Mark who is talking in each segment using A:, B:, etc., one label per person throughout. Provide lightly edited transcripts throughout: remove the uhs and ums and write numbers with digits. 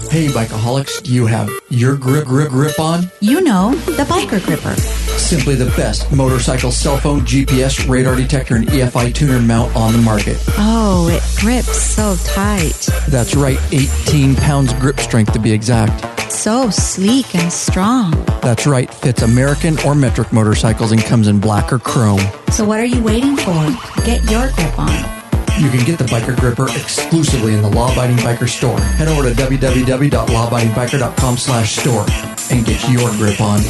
A: Hey, Bikeaholics, do you have your grip on?
B: You know, the biker gripper.
A: Simply the best motorcycle, cell phone, GPS, radar detector, and EFI tuner mount on the market.
B: Oh, it grips so tight.
A: That's right, 18 pounds grip strength to be exact.
B: So sleek and strong.
A: That's right, fits American or metric motorcycles and comes in black or chrome.
B: So what are you waiting for? Get your grip on.
A: You can get the Biker Gripper exclusively in the Law Abiding Biker store. Head over to www.lawabidingbiker.com/store and get your grip on.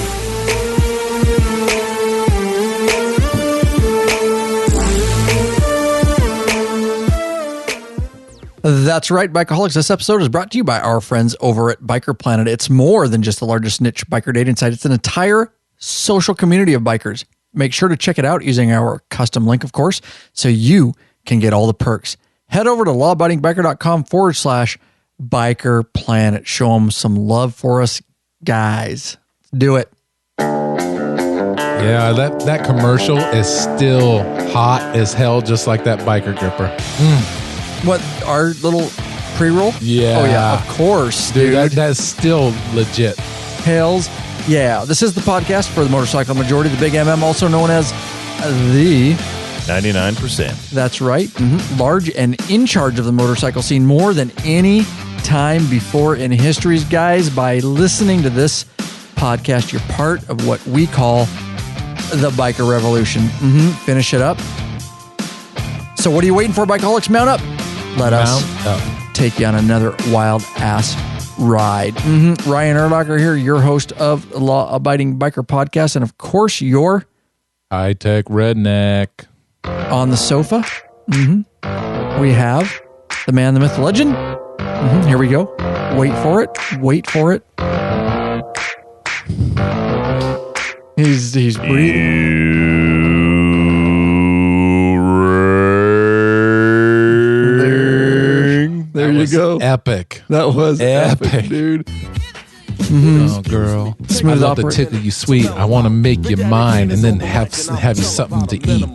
A: That's right, Bikeaholics. This episode is brought to you by our friends over at Biker Planet. It's more than just the largest niche biker dating site. It's an entire social community of bikers. Make sure to check it out using our custom link, of course, so you can get all the perks. Head over to lawabidingbiker.com/Biker Planet. Show them some love for us, guys. Do it.
C: Yeah, that commercial is still hot as hell, just like that biker gripper.
A: What, our little pre-roll?
C: Yeah.
A: Oh, yeah, of course,
C: dude. That's still legit.
A: Hells yeah. This is the podcast for the motorcycle majority, the Big MM, also known as the
D: 99%.
A: That's right. Mm-hmm. Large and in charge of the motorcycle scene more than any time before in history. Guys, by listening to this podcast, you're part of what we call the biker revolution. Finish it up. So what are you waiting for, Bikeaholics? Mount up. Let us take you on another wild ass ride. Ryan Erlacher here, your host of the Law Abiding Biker Podcast. And of course, your
C: high-tech redneck.
A: On the sofa, we have the man, the myth, the legend. Here we go. Wait for it. Wait for it. He's breathing. There you go.
C: Epic.
A: That was epic, dude.
C: Oh, girl.
A: Smooth
C: I love to tickle you sweet. I want to make you mine and then have you something to eat.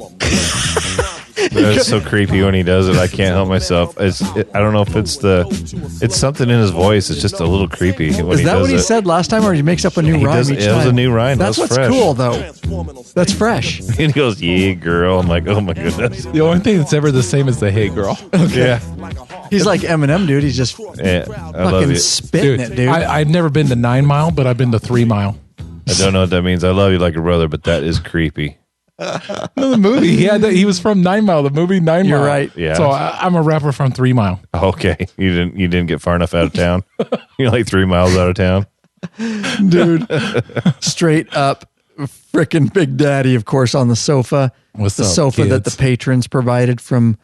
D: That's so creepy when he does it. I can't help myself. I don't know if it's something in his voice. It's just a little creepy. When
A: Is that what he said last time, or he makes up a new rhyme each time?
D: It was a new rhyme.
A: That's what's
D: fresh.
A: cool, though. That's fresh.
D: And he goes, "Yeah, girl." I'm like, oh my goodness.
C: The only thing that's ever the same is the "Hey, girl."
A: Okay.
D: Yeah.
A: He's like Eminem, dude. He's just fucking spitting it, dude.
C: I've never been to 9 Mile, but I've been to 3 Mile.
D: I don't know what that means. I love you like a brother, but that is creepy.
C: No, the movie. He was from 9 Mile. The movie 9 Mile.
A: You're right.
D: Yeah.
C: So I'm a rapper from 3 Mile.
D: Okay. You didn't get far enough out of town. You're like 3 miles out of town.
A: Dude. Straight up freaking Big Daddy, of course, on the sofa.
C: What's
A: the
C: up,
A: sofa
C: kids?
A: that the patrons provided from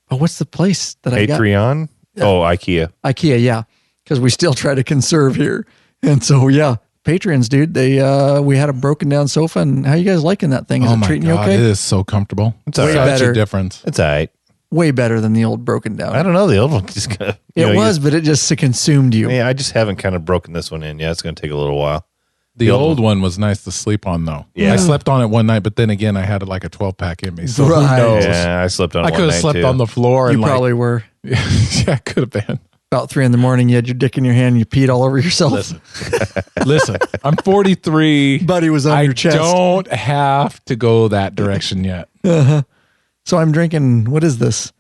A: what's the place that I got?
D: Patreon? Oh, IKEA.
A: IKEA, yeah. Because we still try to conserve here. And so yeah. Patrons, dude, we had a broken down sofa, and how you guys liking that thing? Is it treating you okay?
C: It is so comfortable.
D: It's
A: way
D: all right.
A: better.
C: Such a difference.
D: It's all right.
A: Way better than the old broken down.
D: I don't know. The old one just kind of...
A: It was, but it just consumed you.
D: Yeah, I just haven't kind of broken this one in. Yeah, it's going to take a little while.
C: The old one was nice to sleep on, though.
D: Yeah.
C: I slept on it one night, but then again, I had like a 12-pack in me. So
A: Right.
C: who knows?
D: Yeah, I slept on it
C: I
D: one
C: could have
D: night,
C: slept
D: too.
C: on the floor.
A: You
C: and
A: probably were.
C: Yeah, it could have been.
A: About 3 a.m, you had your dick in your hand, and you peed all over yourself.
C: Listen, I'm 43.
A: Buddy was on your chest.
C: I don't have to go that direction yet.
A: So I'm drinking, what is this?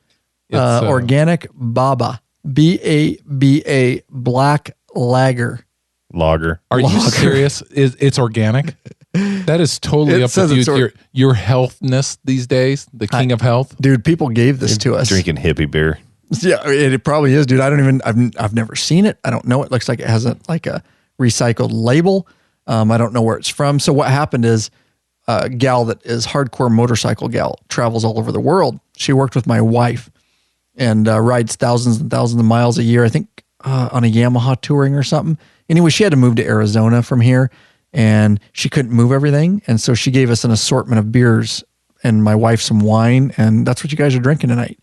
C: It's,
A: organic Baba. B-A-B-A black lager.
D: Lager.
C: Are you serious? It's organic? That is totally
A: It
C: up
A: says
C: with
A: it's
C: you. Your healthness these days, the king of health.
A: Dude, people gave this to us.
D: Drinking hippie beer.
A: Yeah, it probably is, dude. I've never seen it. I don't know. It looks like it has a recycled label. I don't know where it's from. So what happened is a gal that is hardcore motorcycle gal, travels all over the world. She worked with my wife and rides thousands and thousands of miles a year, I think on a Yamaha touring or something. Anyway, she had to move to Arizona from here and she couldn't move everything. And so she gave us an assortment of beers and my wife some wine. And that's what you guys are drinking tonight.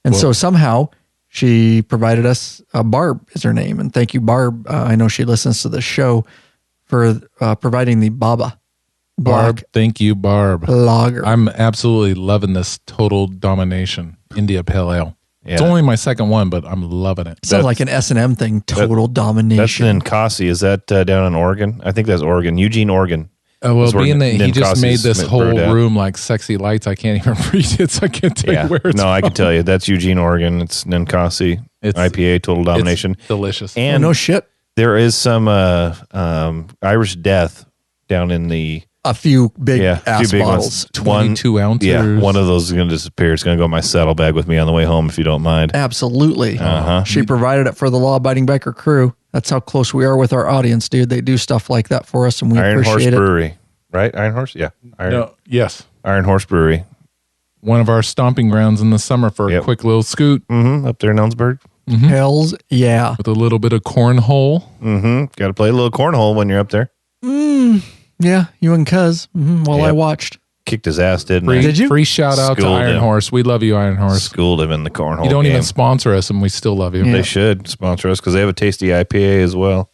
A: And so somehow she provided us, Barb is her name. And thank you, Barb. I know she listens to the show for providing the Baba.
C: Barb, thank you, Barb.
A: lager.
C: I'm absolutely loving this Total Domination India Pale Ale.
D: Yeah.
C: It's only my second one, but I'm loving it.
A: Sounds like an S&M thing. Total
D: That's
A: domination.
D: Ninkasi. Is that down in Oregon? I think that's Oregon. Eugene, Oregon.
C: Well,
D: That's where
C: being that he just
D: Ninkasi's
C: made this whole
D: brewed at.
C: room like sexy lights, I can't even read it, so I can't tell you where it's
D: No, I
C: from.
D: can tell you. That's Eugene, Oregon. It's Ninkasi IPA, Total Domination.
C: It's delicious.
D: And
A: no shit.
D: there is some Irish Death down in the
A: A few big ass
D: two big
A: bottles.
D: ones.
C: 22 ounces.
D: Yeah, one of those is going to disappear. It's going to go in my saddlebag with me on the way home, if you don't mind.
A: Absolutely.
D: Uh-huh.
A: She provided it for the law-abiding biker crew. That's how close we are with our audience, dude. They do stuff like that for us, and we
D: Iron Horse
A: appreciate it.
D: Brewery, right? Iron Horse, yeah.
C: Yes.
D: Iron Horse Brewery.
C: One of our stomping grounds in the summer for a quick little scoot
D: Up there in Ellensburg.
A: Hells yeah.
C: with a little bit of cornhole.
D: Got to play a little cornhole when you're up there.
A: Yeah, you and Cuz, while I
D: Yep.
A: watched.
D: Kicked his ass, didn't
C: Free,
D: I?
A: Did you?
C: Free shout out to
D: Schooled
C: Iron
D: him.
C: Horse. We love you, Iron Horse.
D: Schooled him in the cornhole
C: You don't
D: game.
C: even sponsor us, and we still love you.
D: They should sponsor us because they have a tasty IPA as well.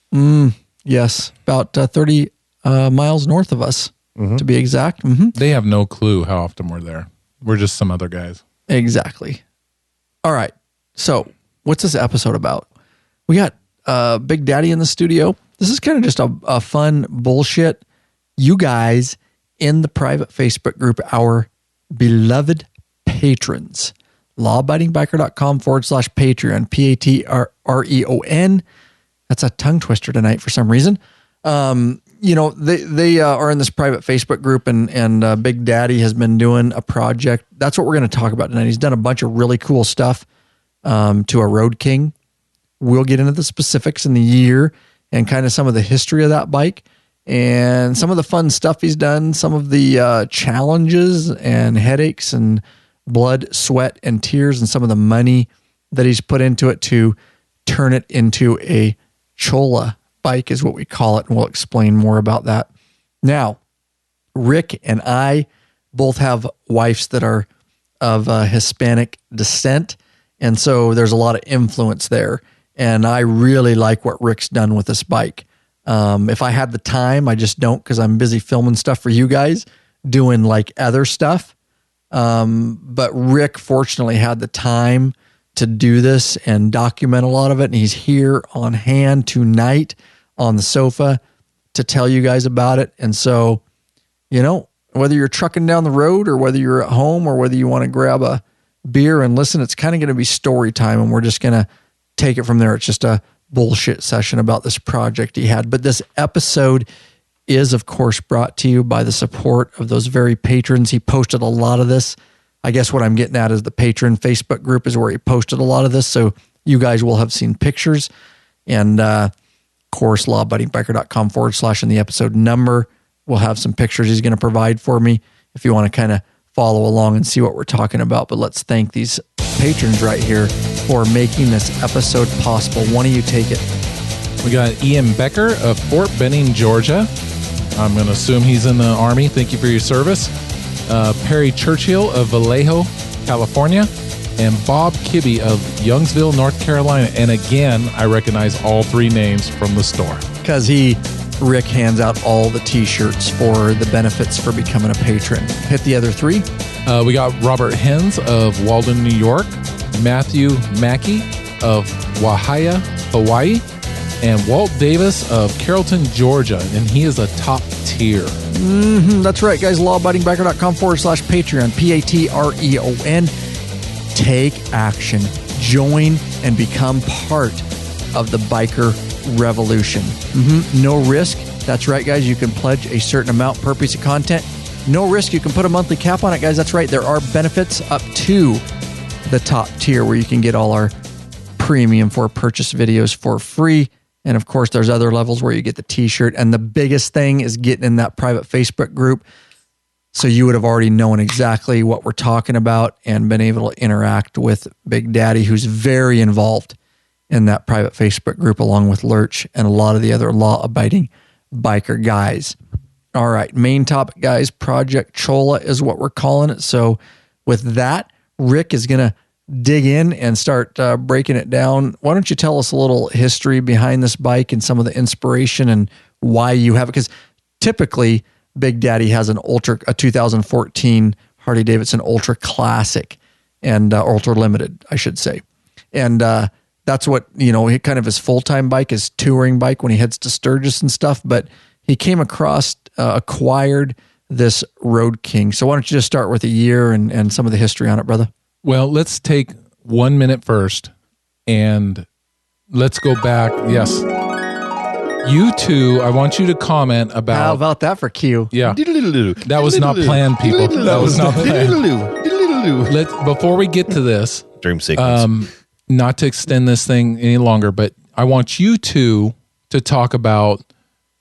A: Yes, about 30 miles north of us, to be exact.
C: They have no clue how often we're there. We're just some other guys.
A: Exactly. All right. So, what's this episode about? We got Big Daddy in the studio. This is kind of just a fun bullshit. You guys in the private Facebook group, our beloved patrons, lawabidingbiker.com/Patreon, Patreon. That's a tongue twister tonight for some reason. They are in this private Facebook group, and Big Daddy has been doing a project. That's what we're going to talk about tonight. He's done a bunch of really cool stuff to a Road King. We'll get into the specifics in the year and kind of some of the history of that bike and some of the fun stuff he's done, some of the challenges and headaches and blood, sweat, and tears, and some of the money that he's put into it to turn it into a Chola bike is what we call it, and we'll explain more about that. Now, Rick and I both have wives that are of Hispanic descent, and so there's a lot of influence there, and I really like what Rick's done with this bike. If I had the time, I just don't because I'm busy filming stuff for you guys, doing like other stuff. But Rick fortunately had the time to do this and document a lot of it, and he's here on hand tonight on the sofa to tell you guys about it. And so, whether you're trucking down the road or whether you're at home or whether you want to grab a beer and listen, it's kind of going to be story time, and we're just going to take it from there. It's just a bullshit session about this project he had. But this episode is, of course, brought to you by the support of those very patrons. He posted a lot of this. I guess what I'm getting at is the patron Facebook group is where he posted a lot of this. So you guys will have seen pictures. And of course, lawabidingbiker.com/ in the episode number, we'll have some pictures he's going to provide for me if you want to kind of follow along and see what we're talking about. But let's thank these patrons right here for making this episode possible. One of you take it.
C: We got Ian Becker of Fort Benning, Georgia. I'm going to assume he's in the Army. Thank you for your service. Perry Churchill of Vallejo, California. And Bob Kibbe of Youngsville, North Carolina. And again, I recognize all three names from the store.
A: Because Rick hands out all the t-shirts for the benefits for becoming a patron. Hit the other three.
C: We got Robert Hens of Walden, New York. Matthew Mackey of Wahia, Hawaii. And Walt Davis of Carrollton, Georgia. And he is a top tier.
A: That's right, guys. lawabidingbiker.com/Patreon, Patreon. Take action. Join and become part of the biker revolution. No risk. That's right, guys. You can pledge a certain amount per piece of content. No risk. You can put a monthly cap on it, guys. That's right. There are benefits up to the top tier where you can get all our premium for purchase videos for free. And of course, there's other levels where you get the t-shirt. And the biggest thing is getting in that private Facebook group. So you would have already known exactly what we're talking about and been able to interact with Big Daddy, who's very involved in that private Facebook group, along with Lurch and a lot of the other law-abiding biker guys. All right, main topic, guys. Project Chola is what we're calling it. So with that, Rick is going to dig in and start breaking it down. Why don't you tell us a little history behind this bike and some of the inspiration and why you have it? Because typically Big Daddy has a 2014 Harley-Davidson Ultra Classic and Ultra Limited, I should say. And that's what, he kind of his full-time bike, his touring bike when he heads to Sturgis and stuff. But he came across, acquired this Road King. So why don't you just start with the year and some of the history on it, brother?
C: Well, let's take 1 minute first and let's go back. Yes. You two, I want you to comment about...
A: How about that for Q?
C: Yeah. That was not planned, people. That was not planned. Before we get to this...
D: Dream sequence.
C: Not to extend this thing any longer, but I want you two to talk about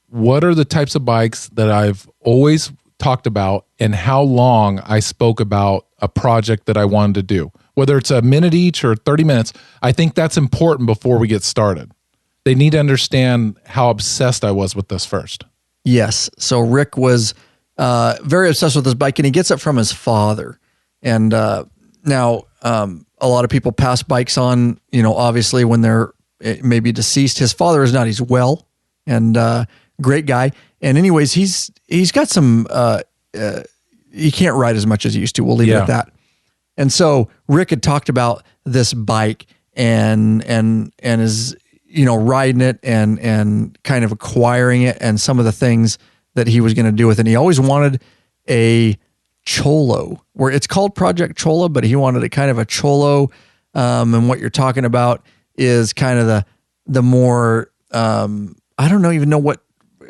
C: what are the types of bikes that I've always talked about and how long I spoke about a project that I wanted to do. Whether it's a minute each or 30 minutes, I think that's important before we get started. They need to understand how obsessed I was with this first.
A: Yes. So Rick was very obsessed with this bike, and he gets it from his father. And now a lot of people pass bikes on, obviously when they're maybe deceased. His father is not. He's well and great guy. And anyways, he's got some, he can't ride as much as he used to. We'll leave it at that. And so Rick had talked about this bike and is, riding it and kind of acquiring it and some of the things that he was going to do with it. And he always wanted a Cholo, where it's called Project Chola, but he wanted a kind of a Cholo. And what you're talking about is kind of the more, I don't even know what.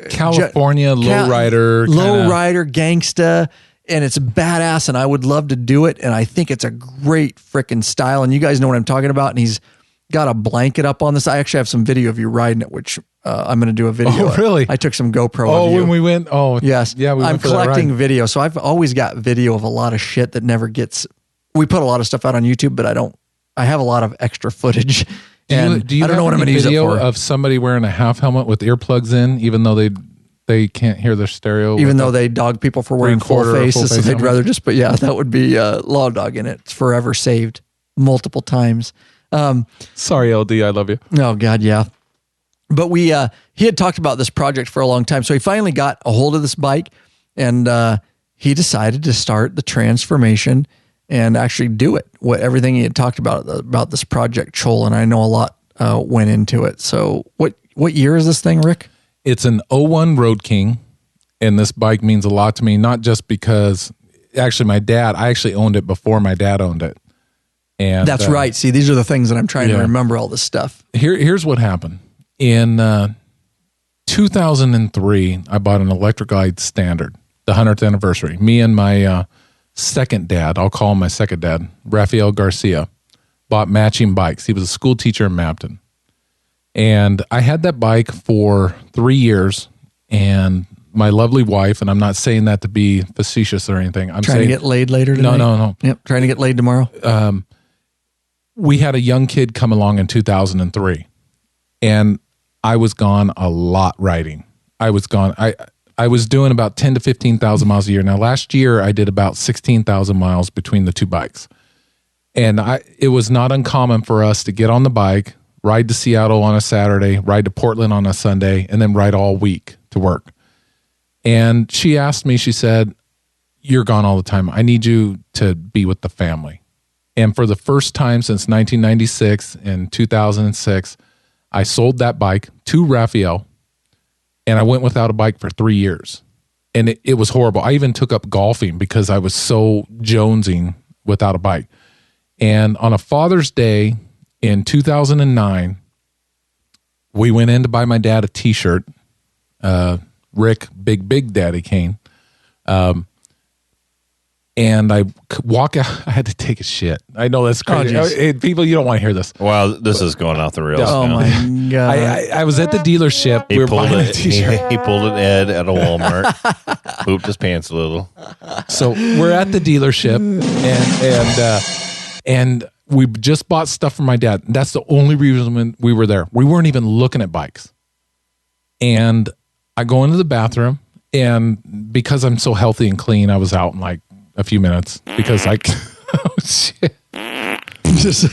C: California lowrider.
A: Lowrider gangsta. And it's badass, and I would love to do it. And I think it's a great freaking style. And you guys know what I'm talking about. And he's got a blanket up on this. I actually have some video of you riding it, which I'm going to do a video.
C: Oh, really?
A: I took some GoPro.
C: Oh,
A: of you.
C: when we went. Oh,
A: yes.
C: Yeah,
A: I'm collecting video, so I've always got video of a lot of shit that never gets. We put a lot of stuff out on YouTube, but I have a lot of extra footage.
C: Do you
A: I don't know what I'm going to use it
C: video
A: for.
C: Of somebody wearing a half helmet with earplugs in, even though they can't hear their stereo.
A: Even though they dog people for wearing full faces, so they'd rather just, but yeah, that would be law dog in it. It's forever saved multiple times.
C: Sorry, LD, I love you.
A: Oh God, yeah. But he had talked about this project for a long time. So he finally got a hold of this bike and he decided to start the transformation and actually do it. Everything he had talked about this Project Chola, and I know a lot went into it. So what year is this thing, Rick?
C: It's an 01 Road King, and this bike means a lot to me, not just because actually I actually owned it before my dad owned it. And
A: that's right. See, these are the things that I'm trying to remember all this stuff.
C: Here's what happened. In 2003, I bought an Electric Glide Standard, the 100th anniversary. Me and my second dad, I'll call him my second dad, Rafael Garcia, bought matching bikes. He was a school teacher in Mapton. And I had that bike for 3 years, and my lovely wife, and I'm not saying that to be facetious or anything. I'm
A: trying to get laid later tonight?
C: No.
A: Yep, trying to get laid tomorrow.
C: We had a young kid come along in 2003, and I was gone a lot riding. I was gone. I was doing about 10 to 15,000 miles a year. Now, last year, I did about 16,000 miles between the two bikes. And it was not uncommon for us to get on the bike, ride to Seattle on a Saturday, ride to Portland on a Sunday, and then ride all week to work. And she asked me, she said, "You're gone all the time. I need you to be with the family." And for the first time since 1996 and 2006, I sold that bike to Raphael, and I went without a bike for 3 years. And it was horrible. I even took up golfing because I was so jonesing without a bike. And on a Father's Day in 2009, we went in to buy my dad a t-shirt, Rick, Big Daddy Kane. And I walk out. I had to take a shit. I know that's crazy. People, you don't want to hear this.
D: Wow, this is going off the rails.
A: Oh
D: now.
A: my God.
C: I was at the dealership. We were buying a t-shirt.
D: He pulled an Ed at a Walmart, pooped his pants a little.
C: So we're at the dealership, and we just bought stuff for my dad. That's the only reason we were there. We weren't even looking at bikes. And I go into the bathroom, and because I'm so healthy and clean, I was out in like a few minutes because oh shit.
A: Just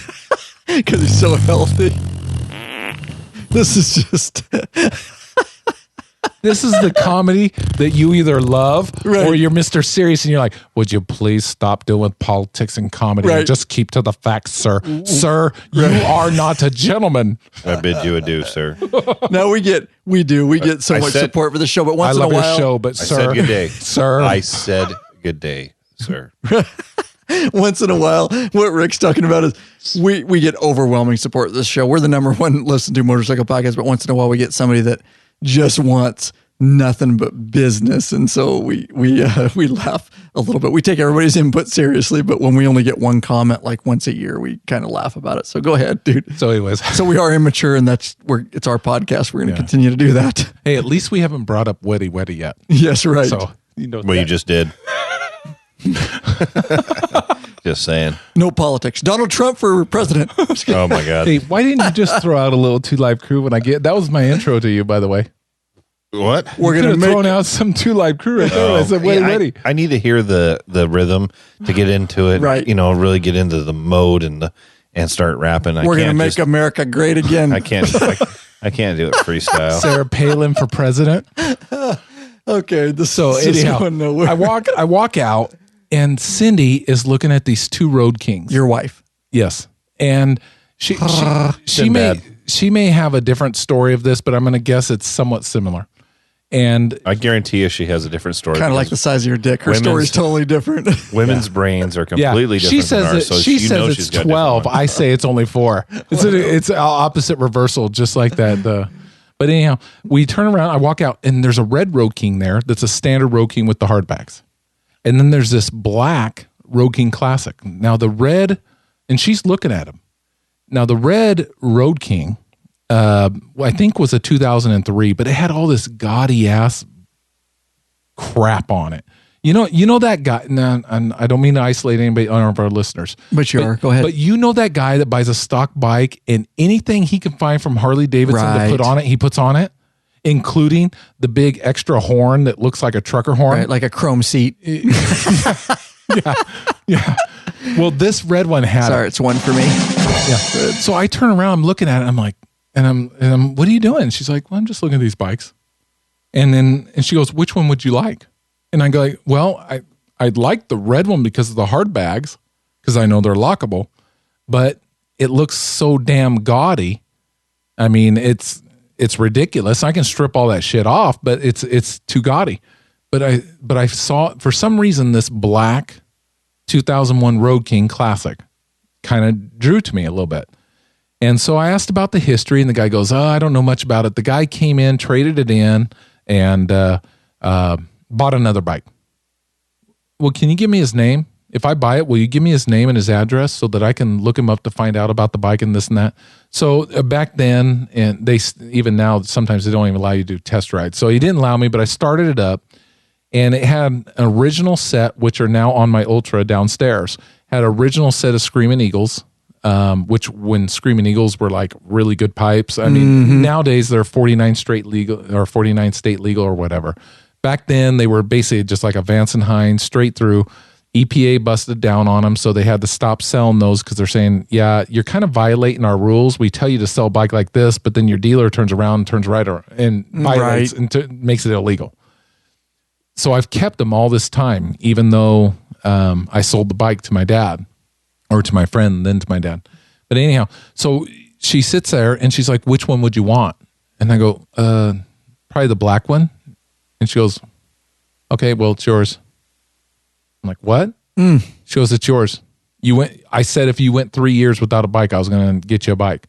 A: because he's so healthy. This is just
C: This is the comedy that you either love
A: Right.
C: or you're Mr. Serious and you're like, would you please stop doing politics and comedy
A: Right.
C: and just keep to the facts, sir? Sir, you are not a gentleman.
D: I bid you adieu, sir.
A: No, we get so
D: I
A: much
D: said-
A: support for the show, but
C: I
A: once in a
C: love your
A: while,
C: show, but
D: I
C: sir,
D: said good day.
C: sir.
D: I said good day, sir.
A: once in a while, what Rick's talking about is we get overwhelming support for this show. We're the number one listened to motorcycle podcast, but once in a while we get somebody that just wants nothing but business, and so we laugh a little bit. We take everybody's input seriously, but when we only get one comment like once a year, we kind of laugh about it. So go ahead, dude.
C: So anyways,
A: So we are immature, and it's our podcast. We're going to continue to do that.
C: hey, at least we haven't brought up Weddy yet.
A: Yes, right.
C: So, you know,
D: Well, you just did. Just saying.
A: No politics. Donald Trump for president.
D: Oh my God.
C: hey, why didn't you just throw out a little 2 Live Crew when that was my intro to you, by the way.
D: What?
A: We're
C: Could
A: going to
C: have thrown
A: make
C: out some 2 Live Crew right there.
D: Oh,
C: I said,
D: yeah,
C: Weddy.
D: I need to hear the rhythm to get into it.
A: Right.
D: You know, really get into the mode and start rapping.
A: we're going to make America great again.
D: I can't do it freestyle.
C: Sarah Palin for president.
A: Okay, this
C: So
A: is
C: anyhow,
A: going nowhere.
C: I walk out and Cindy is looking at these 2 Road Kings.
A: Your wife.
C: Yes. And she
D: Sinbad.
C: may have a different story of this, but I'm going to guess it's somewhat similar. And
D: I guarantee you she has a different story.
A: Kind of like the size of your dick. Her
D: Women's-
A: story's totally different.
D: Women's brains are completely different
C: she says
D: than ours.
C: that,
D: So
C: she
D: you know
C: says
D: she's
C: it's
D: got
C: 12.
D: different
C: I say it's only 4. It's opposite reversal, just like that. But anyhow, we turn around. I walk out, and there's a red Road King there. That's a standard Road King with the hardbacks, and then there's this black Road King Classic. Now the red, and she's looking at him. Now the red Road King, I think was a 2003, but it had all this gaudy ass crap on it. You know that guy. Now, and I don't mean to isolate anybody on our listeners,
A: But you are. Go ahead.
C: But you know that guy that buys a stock bike and anything he can find from Harley-Davidson
A: Right.
C: to put on it, he puts on it, including the big extra horn that looks like a trucker horn.
A: Right, like a chrome seat.
C: Yeah. Well, this red one had
A: Sorry, it's one for me.
C: it. Yeah. So I turn around, I'm looking at it, I'm like, and I'm, what are you doing? She's like, well, I'm just looking at these bikes. And she goes, which one would you like? And I go, like, well, I'd like the red one because of the hard bags, because I know they're lockable, but it looks so damn gaudy. I mean, it's ridiculous. I can strip all that shit off, but it's too gaudy. But I saw, for some reason, this black 2001 Road King Classic kind of drew to me a little bit. And so I asked about the history, and the guy goes, I don't know much about it. The guy came in, traded it in, and bought another bike. Well, can you give me his name? If I buy it, will you give me his name and his address so that I can look him up to find out about the bike and this and that? So back then, and even now, sometimes they don't even allow you to do test rides. So he didn't allow me, but I started it up, and it had an original set, which are now on my Ultra downstairs. Had an original set of Screaming Eagles, which when Screaming Eagles were like really good pipes. I mean, nowadays they're 49 state legal or whatever. Back then they were basically just like a Vance and Hines straight through. EPA busted down on them, so they had to stop selling those because they're saying, yeah, you're kind of violating our rules. We tell you to sell a bike like this, but then your dealer turns around and turns right and violates and makes it illegal. So I've kept them all this time, even though I sold the bike to my dad or to my friend and then to my dad. But anyhow, so she sits there and she's like, which one would you want? And I go, probably the black one. And she goes, okay, well, it's yours. I'm like, what? She goes, it's yours. I said if you went 3 years without a bike, I was going to get you a bike.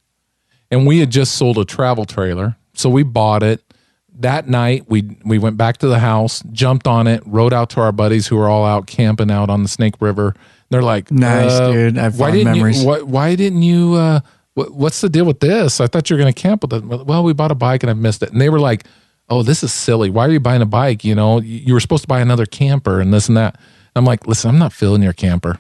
C: And we had just sold a travel trailer. So we bought it. That night, we went back to the house, jumped on it, rode out to our buddies who were all out camping out on the Snake River. They're like,
A: Nice, dude. I have fond memories.
C: Why didn't you, what's the deal with this? I thought you were going to camp with it. Well, we bought a bike and I missed it. And they were like, oh, this is silly. Why are you buying a bike? You know, you were supposed to buy another camper and this and that. I'm like, listen, I'm not filling your camper.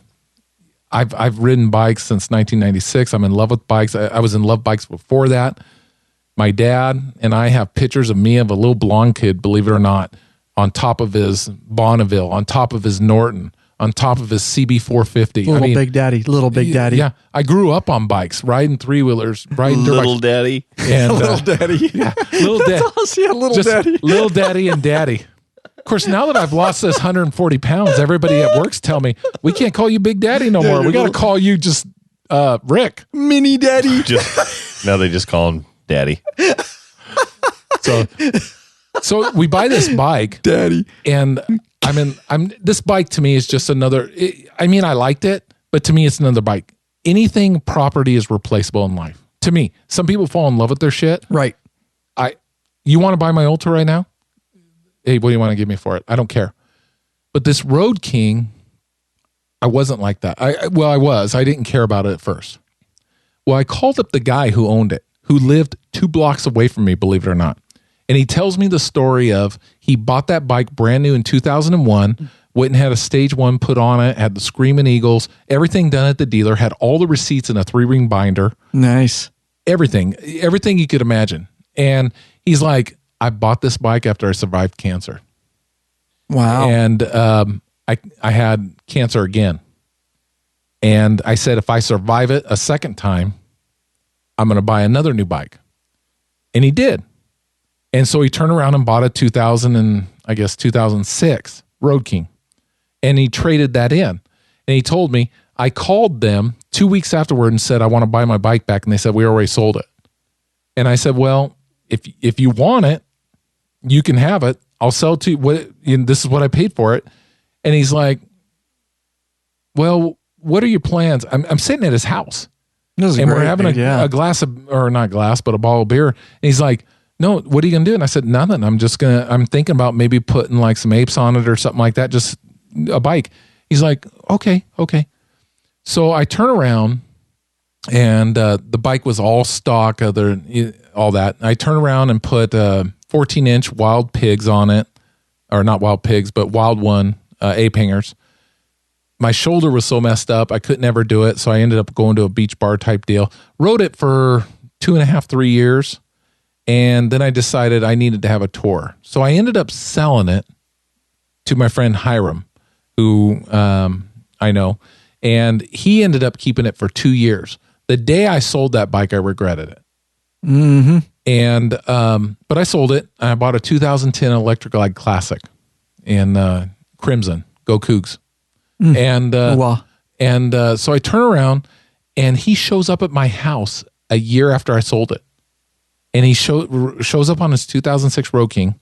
C: I've ridden bikes since 1996. I'm in love with bikes. I was in love with bikes before that. My dad and I have pictures of me of a little blonde kid, believe it or not, on top of his Bonneville, on top of his Norton, on top of his CB450.
A: Little Big Daddy.
C: Yeah, I grew up on bikes, riding three-wheelers, riding dirt
D: Little
C: bikes.
D: Daddy.
C: And,
A: Little Daddy.
C: Yeah, Little Daddy.
A: Awesome. Yeah, Little Daddy.
C: Little Daddy and Daddy. Of course, now that I've lost this 140 pounds, everybody at work's tell me, we can't call you Big Daddy no more. We got to call you just Rick.
A: Mini Daddy.
D: Now they just call him Daddy.
C: So we buy this bike,
A: Daddy.
C: and this bike to me is just another. I liked it, but to me, it's another bike. Anything property is replaceable in life. To me, some people fall in love with their shit.
A: Right.
C: You want to buy my Ultra right now? Hey, what do you want to give me for it? I don't care. But this Road King, I wasn't like that. I was. I didn't care about it at first. Well, I called up the guy who owned it, who lived 2 blocks away from me, believe it or not. And he tells me the story of he bought that bike brand new in 2001, went and had a stage 1 put on it, had the Screaming Eagles, everything done at the dealer, had all the receipts in a 3-ring binder.
A: Nice.
C: Everything you could imagine. And he's like, I bought this bike after I survived cancer.
A: Wow.
C: And I had cancer again. And I said, if I survive it a second time, I'm going to buy another new bike. And he did. And so he turned around and bought a 2006 Road King. And he traded that in. And he told me, I called them 2 weeks afterward and said, I want to buy my bike back. And they said, we already sold it. And I said, well, if you want it, you can have it. I'll sell to you. This is what I paid for it. And he's like, well, what are your plans? I'm sitting at his house. And we're having a glass of, or not glass, but a bottle of beer. And he's like, no, what are you going to do? And I said, nothing. I'm thinking about maybe putting like some apes on it or something like that. Just a bike. He's like, okay. So I turn around and the bike was all stock, all that. I turn around and put 14-inch Wild Pigs on it, or not Wild Pigs, but Wild One ape hangers. My shoulder was so messed up, I couldn't ever do it, so I ended up going to a beach bar type deal. Rode it for 2.5, 3 years, and then I decided I needed to have a tour. So I ended up selling it to my friend Hiram, who I know, and he ended up keeping it for 2 years. The day I sold that bike, I regretted it.
A: Mm-hmm.
C: And but I sold it. I bought a 2010 Electric Glide Classic in Crimson. Go Cougs. And so I turn around and he shows up at my house a year after I sold it. And he shows up on his 2006 Road King.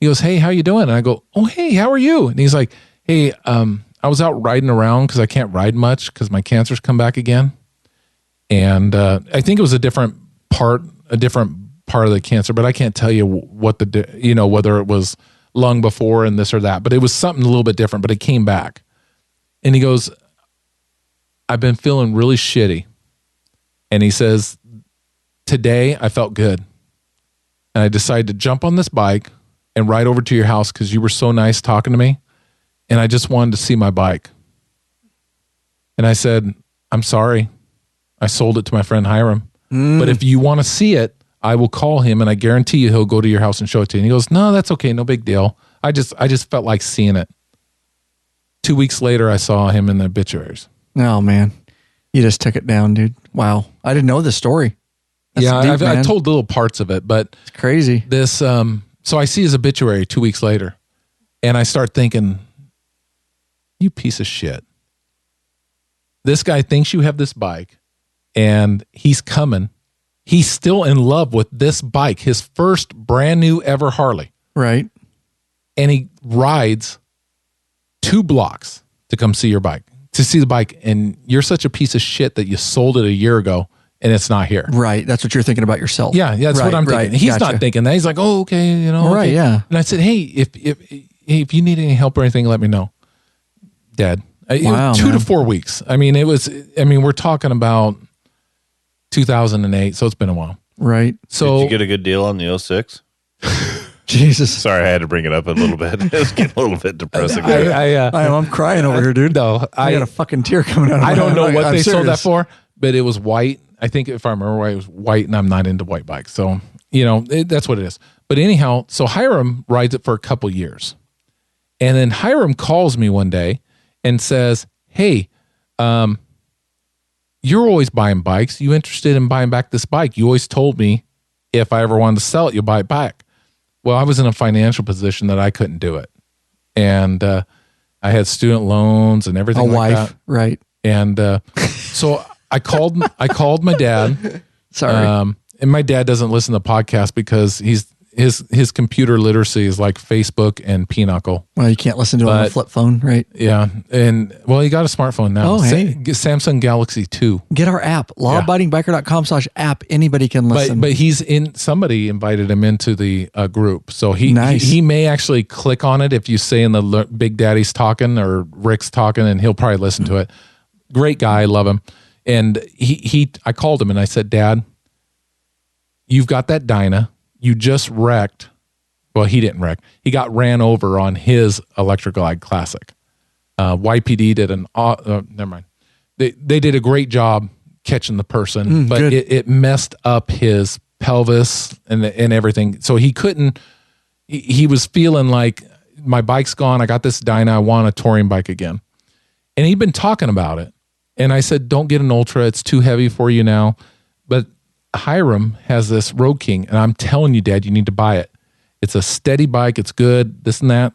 C: He goes, hey, how you doing? And I go, oh, hey, how are you? And he's like, hey, I was out riding around because I can't ride much because my cancer's come back again. And I think it was a different part of the cancer, but I can't tell you whether it was lung before and this or that, but it was something a little bit different, but it came back. And he goes, I've been feeling really shitty. And he says, today I felt good. And I decided to jump on this bike and ride over to your house because you were so nice talking to me. And I just wanted to see my bike. And I said, I'm sorry. I sold it to my friend Hiram. But if you want to see it, I will call him and I guarantee you he'll go to your house and show it to you. And he goes, no, that's okay. No big deal. I just felt like seeing it. 2 weeks later, I saw him in the obituaries.
A: Oh, man. You just took it down, dude. Wow. I didn't know this story. That's deep,
C: I told little parts of it, but
A: it's crazy.
C: This, so I see his obituary 2 weeks later and I start thinking, you piece of shit. This guy thinks you have this bike and he's coming. He's still in love with this bike, his first brand new ever Harley.
A: Right.
C: And he rides 2 blocks to come see your bike, to see the bike. And you're such a piece of shit that you sold it a year ago and it's not here.
A: Right. That's what you're thinking about yourself.
C: Yeah. That's what I'm thinking. He's not thinking that. He's like, oh, okay.
A: Right.
C: Okay.
A: Yeah.
C: And I said, hey, if you need any help or anything, let me know. Dad.
A: Wow,
C: 2 to 4 weeks. We're talking about 2008. So it's been a while.
A: Right.
C: So
D: did you get a good deal on the 06?
A: Jesus.
D: Sorry, I had to bring it up a little bit. It was getting a little bit depressing.
A: I'm crying over here, dude.
C: No,
A: I got a fucking tear coming out of my eye.
C: I don't know what they sold that
A: serious.
C: for, but it was white. I think if I remember right, it was white, and I'm not into white bikes. So, that's what it is. But anyhow, so Hiram rides it for a couple years. And then Hiram calls me one day, and says, hey, you're always buying bikes. You interested in buying back this bike? You always told me if I ever wanted to sell it, you'll buy it back. Well, I was in a financial position that I couldn't do it. And I had student loans and everything like that.
A: Right.
C: And so I called my dad.
A: Sorry.
C: And my dad doesn't listen to podcasts because his computer literacy is like Facebook and Pinochle.
A: Well, you can't listen to it on a flip phone, right?
C: Yeah. And well, he got a smartphone now.
A: Oh, hey.
C: Samsung Galaxy 2.
A: Get our app, lawabidingbiker.com/app. Anybody can listen.
C: But somebody invited him into the group. So
A: Nice.
C: he may actually click on it if you say in the Big Daddy's talking or Rick's talking, and he'll probably listen to it. Great guy. I love him. And I called him and I said, Dad, you've got that Dyna. You just wrecked. Well, he didn't wreck. He got ran over on his Electric Glide Classic. YPD did never mind. They did a great job catching the person, but it messed up his pelvis and everything. So he couldn't. He was feeling like, my bike's gone. I got this Dyna. I want a touring bike again. And he'd been talking about it. And I said, don't get an Ultra. It's too heavy for you now. But Hiram has this Road King, and I'm telling you, Dad, you need to buy it. It's a steady bike. It's good, this and that.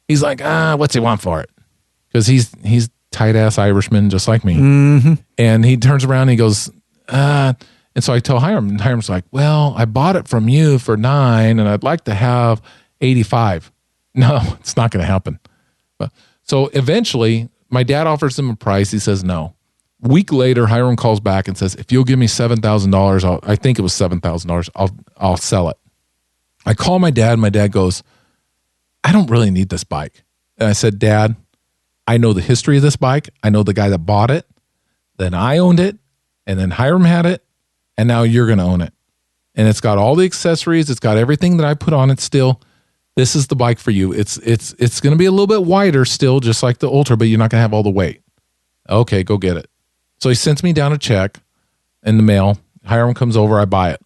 C: He's like, what's he want for it? Because he's tight-ass Irishman just like me. Mm-hmm. And he turns around and he goes, and so I tell Hiram, and Hiram's like, well, I bought it from you for $9, and I'd like to have $85. No, it's not going to happen. So eventually, my dad offers him a price. He says no. Week later, Hiram calls back and says, if you'll give me $7,000, I think it was $7,000, I'll sell it. I call my dad, and my dad goes, I don't really need this bike. And I said, Dad, I know the history of this bike. I know the guy that bought it. Then I owned it, and then Hiram had it, and now you're going to own it. And it's got all the accessories. It's got everything that I put on it still. This is the bike for you. It's going to be a little bit wider still, just like the Ultra, but you're not going to have all the weight. Okay, go get it. So he sends me down a check in the mail. Hiram comes over. I buy it.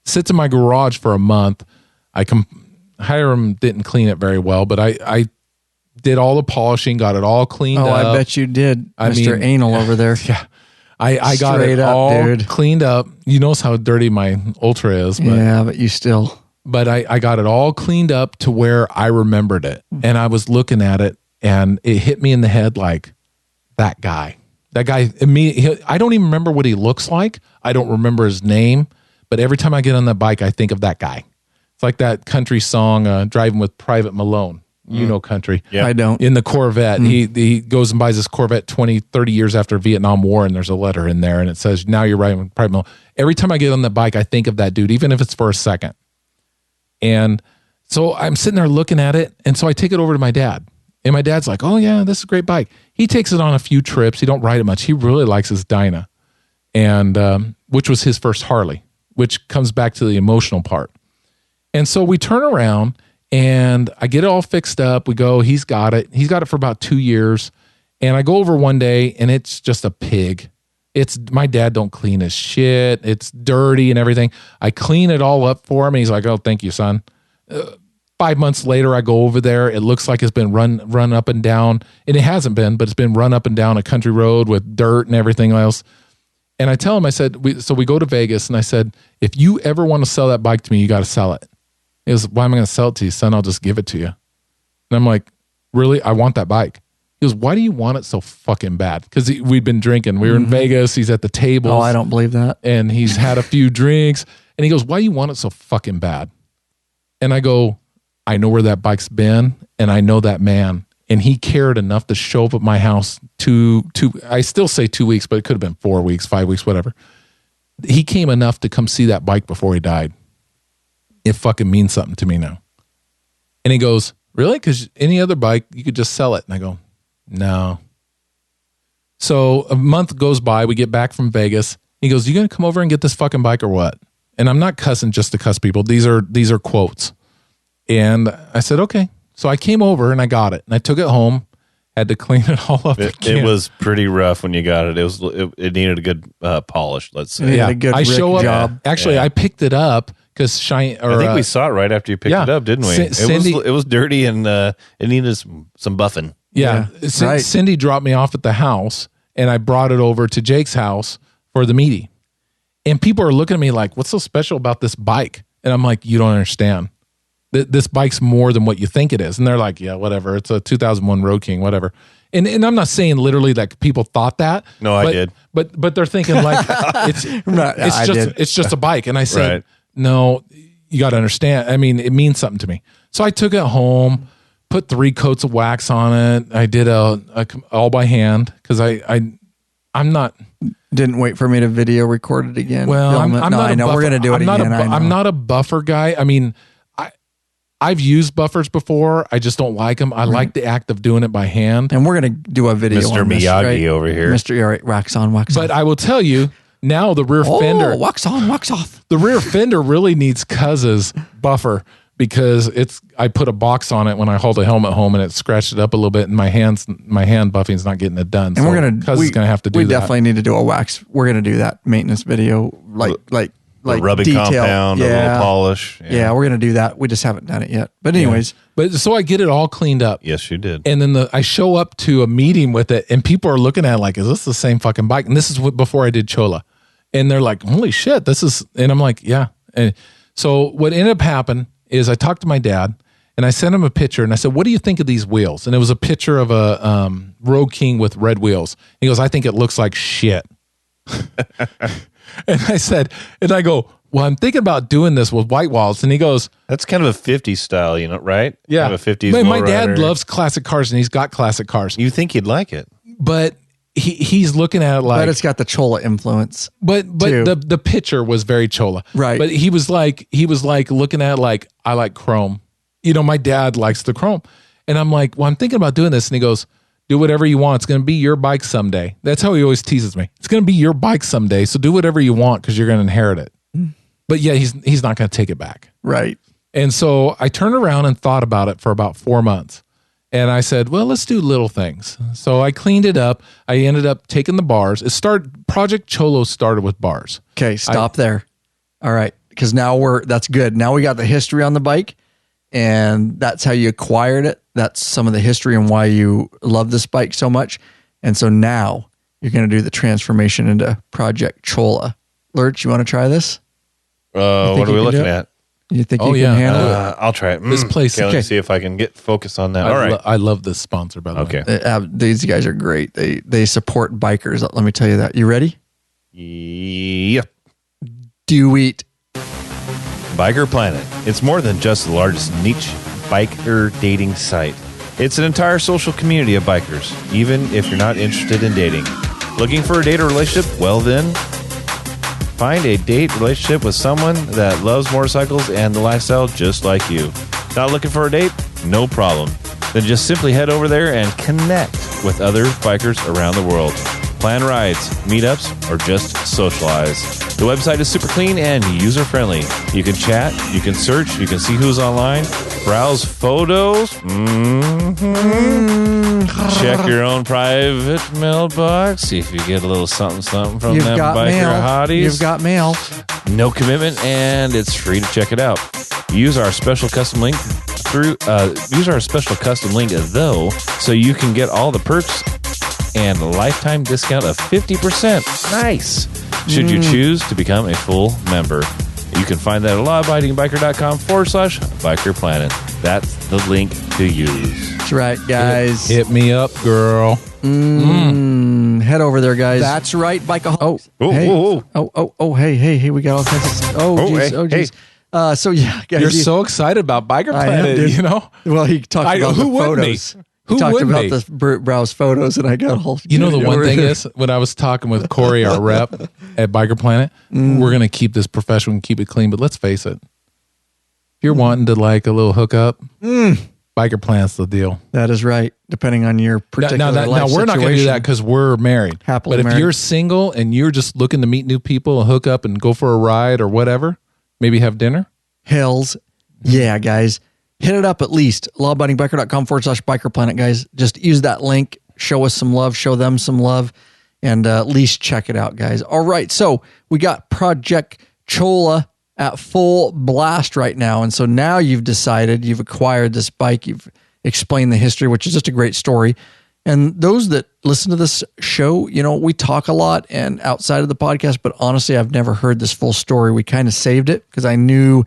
C: Sits in my garage for a month. Hiram didn't clean it very well, but I did all the polishing, got it all cleaned up.
A: Oh, I bet you did, Mr. Anal over there.
C: Yeah. I got it all cleaned up. You notice how dirty my Ultra is. But,
A: yeah, but you still.
C: But I got it all cleaned up to where I remembered it. And I was looking at it, and it hit me in the head like, that guy. That guy, I don't even remember what he looks like. I don't remember his name. But every time I get on that bike, I think of that guy. It's like that country song, Driving with Private Malone. You know country.
A: Yeah. I don't.
C: In the Corvette. He goes and buys this Corvette 20, 30 years after Vietnam War, and there's a letter in there, and it says, now you're riding with Private Malone. Every time I get on that bike, I think of that dude, even if it's for a second. And so I'm sitting there looking at it, and so I take it over to my dad. And my dad's like, oh, yeah, this is a great bike. He takes it on a few trips. He don't ride it much. He really likes his Dyna, and which was his first Harley, which comes back to the emotional part. And so we turn around, and I get it all fixed up. We go, he's got it. He's got it for about 2 years. And I go over one day, and it's just a pig. My dad don't clean his shit. It's dirty and everything. I clean it all up for him, and he's like, oh, thank you, son. 5 months later, I go over there. It looks like it's been run up and down. And it hasn't been, but it's been run up and down a country road with dirt and everything else. And I tell him, I said, so we go to Vegas, and I said, if you ever want to sell that bike to me, you got to sell it. He goes, why am I going to sell it to you, son? I'll just give it to you. And I'm like, really? I want that bike. He goes, why do you want it so fucking bad? Because we'd been drinking. We were in Vegas. He's at the table.
A: Oh, I don't believe that.
C: And he's had a few drinks. And he goes, why do you want it so fucking bad? And I go, I know where that bike's been, and I know that man. And he cared enough to show up at my house I still say 2 weeks, but it could have been 4 weeks, 5 weeks, whatever. He came enough to come see that bike before he died. It fucking means something to me now. And he goes, really? Because any other bike, you could just sell it. And I go, no. So a month goes by. We get back from Vegas. He goes, you going to come over and get this fucking bike or what? And I'm not cussing just to cuss people. These are quotes. And I said, okay. So I came over and I got it. And I took it home. Had to clean it all up again.
D: It was pretty rough when you got it. It needed a good polish, let's say.
A: Yeah, a good job.
C: Actually, I picked it up because I
D: think we saw it right after you picked it up, didn't we?
C: Cindy,
D: it was dirty and it needed some buffing.
C: Yeah.
A: right.
C: Cindy dropped me off at the house and I brought it over to Jake's house for the meeting. And people are looking at me like, what's so special about this bike? And I'm like, you don't understand. This bike's more than what you think it is. And they're like, yeah, whatever. It's a 2001 Road King, whatever. And I'm not saying literally like people thought that.
D: No, I did.
C: But they're thinking like it's just a bike. And I said,
D: Right.
C: no, you got to understand. I mean, it means something to me. So I took it home, put 3 coats of wax on it. I did a all by hand because I'm not.
A: Didn't wait for me to video record it again.
C: Well, I'm not.
A: I know we're gonna do it again.
C: I'm not a buffer guy. I mean, I've used buffers before. I just don't like them. I like the act of doing it by hand.
A: And we're gonna do a video.
D: Mr.
A: on this,
D: Miyagi
A: right?
D: over here.
A: Mr. All right, wax on, wax off.
C: But I will tell you now, the rear fender,
A: wax on, wax off.
C: the rear fender really needs Cuz's buffer because I put a box on it when I hauled the helmet home and it scratched it up a little bit, and my hand buffing's not getting it done.
A: And
C: so
A: Cuz is
C: gonna have to do that.
A: We definitely need to do a wax. We're gonna do that maintenance video, like
D: rubbing
A: detail.
D: compound, a little polish.
A: Yeah, we're gonna do that. We just haven't done it yet. But anyways,
C: But so I get it all cleaned up.
D: Yes, you did.
C: And then I show up to a meeting with it, and people are looking at it like, is this the same fucking bike? And this is before I did Chola. And they're like, holy shit, this is, and I'm like, yeah. And so what ended up happening is I talked to my dad and I sent him a picture and I said, what do you think of these wheels? And it was a picture of a Road King with red wheels. He goes, I think it looks like shit. And I said, and I go, well, I'm thinking about doing this with white walls. And he goes,
D: That's kind of a 50s style, right?
C: yeah.
D: Kind of a 50s
C: My dad
D: lowrider.
C: loves classic cars and he's got classic cars.
D: You think he'd like it.
C: But he's looking at it like,
A: but it's got the Chola influence.
C: but
A: too.
C: the picture was very Chola.
A: Right.
C: But he was like looking at it like, I like chrome. My dad likes the chrome. And I'm like, well, I'm thinking about doing this. And he goes, do whatever you want. It's going to be your bike someday. That's how he always teases me. It's going to be your bike someday. So do whatever you want because you're going to inherit it. But yeah, he's not going to take it back.
A: Right.
C: And so I turned around and thought about it for about 4 months. And I said, well, let's do little things. So I cleaned it up. I ended up taking the bars. Project Cholo started with bars.
A: Okay, stop there. All right. Because now that's good. Now we got the history on the bike, and that's how you acquired it. That's some of the history and why you love this bike so much. And so now you're going to do the transformation into Project Chola. Lurch, you want to try this?
D: What are we looking at?
A: You think
C: Oh,
A: you
C: yeah.
A: can handle it?
D: I'll try it.
C: This place-
D: Okay, let me
C: okay.
D: see if I can get focus on that. All right.
C: I love this sponsor, by the way.
D: Okay.
A: These guys are great. They support bikers. Let me tell you that. You ready?
D: Yep.
A: Do eat.
D: Biker Planet. It's more than just the largest niche biker dating site. It's an entire social community of bikers, even if you're not interested in dating. Looking for a date or relationship? Well then, find a date relationship with someone that loves motorcycles and the lifestyle just like you. Not looking for a date? No problem. Then just simply head over there and connect with other bikers around the world. Plan rides, meetups, or just socialize. The website is super clean and user-friendly. You can chat, you can search, you can see who's online, browse photos, check your own private mailbox, see if you get a little something from
A: You've
D: them
A: got
D: biker
A: mail.
D: hotties.
A: You've got mail.
D: No commitment, and it's free to check it out. Use our special custom link though, so you can get all the perks and a lifetime discount of 50%. Nice. Should you choose to become a full member. You can find that at lawabidingbikers.com/bikerplanet. That's the link to use.
A: That's right, guys.
C: Hit me up, girl.
A: Head over there, guys. That's right, Bikeaholics.
D: Oh,
A: hey.
D: oh,
A: Hey, we got all kinds of stuff. Oh,
D: hey,
A: geez. So yeah, guys.
C: You're so excited about Biker
A: I am,
C: Planet,
A: dude.
C: Well,
A: he talked about the
C: who wouldn't be?
A: photos.
C: Who
A: He talked
C: wouldn't
A: about
C: be?
A: the browse photos, and I got a whole.
C: The one thing is, when I was talking with Corey, our rep at Biker Planet, we're going to keep this professional and keep it clean. But let's face it, if you're wanting to like a little hookup, Biker Planet's the deal.
A: That is right. Depending on your particular
C: Now
A: life
C: we're not going to do
A: situation.
C: that because we're married.
A: Happily
C: but if
A: married.
C: you're single and you're just looking to meet new people and hook up and go for a ride or whatever, maybe have dinner.
A: Hells yeah, guys. Hit it up at least. lawabidingbikers.com/bikerplanet, guys. Just use that link. Show us some love. Show them some love. And at least check it out, guys. All right. So we got Project Chola at full blast right now. And so now you've decided, you've acquired this bike. explain the history, which is just a great story. And those that listen to this show, you know, we talk a lot and outside of the podcast, but honestly, I've never heard this full story. We kind of saved it because I knew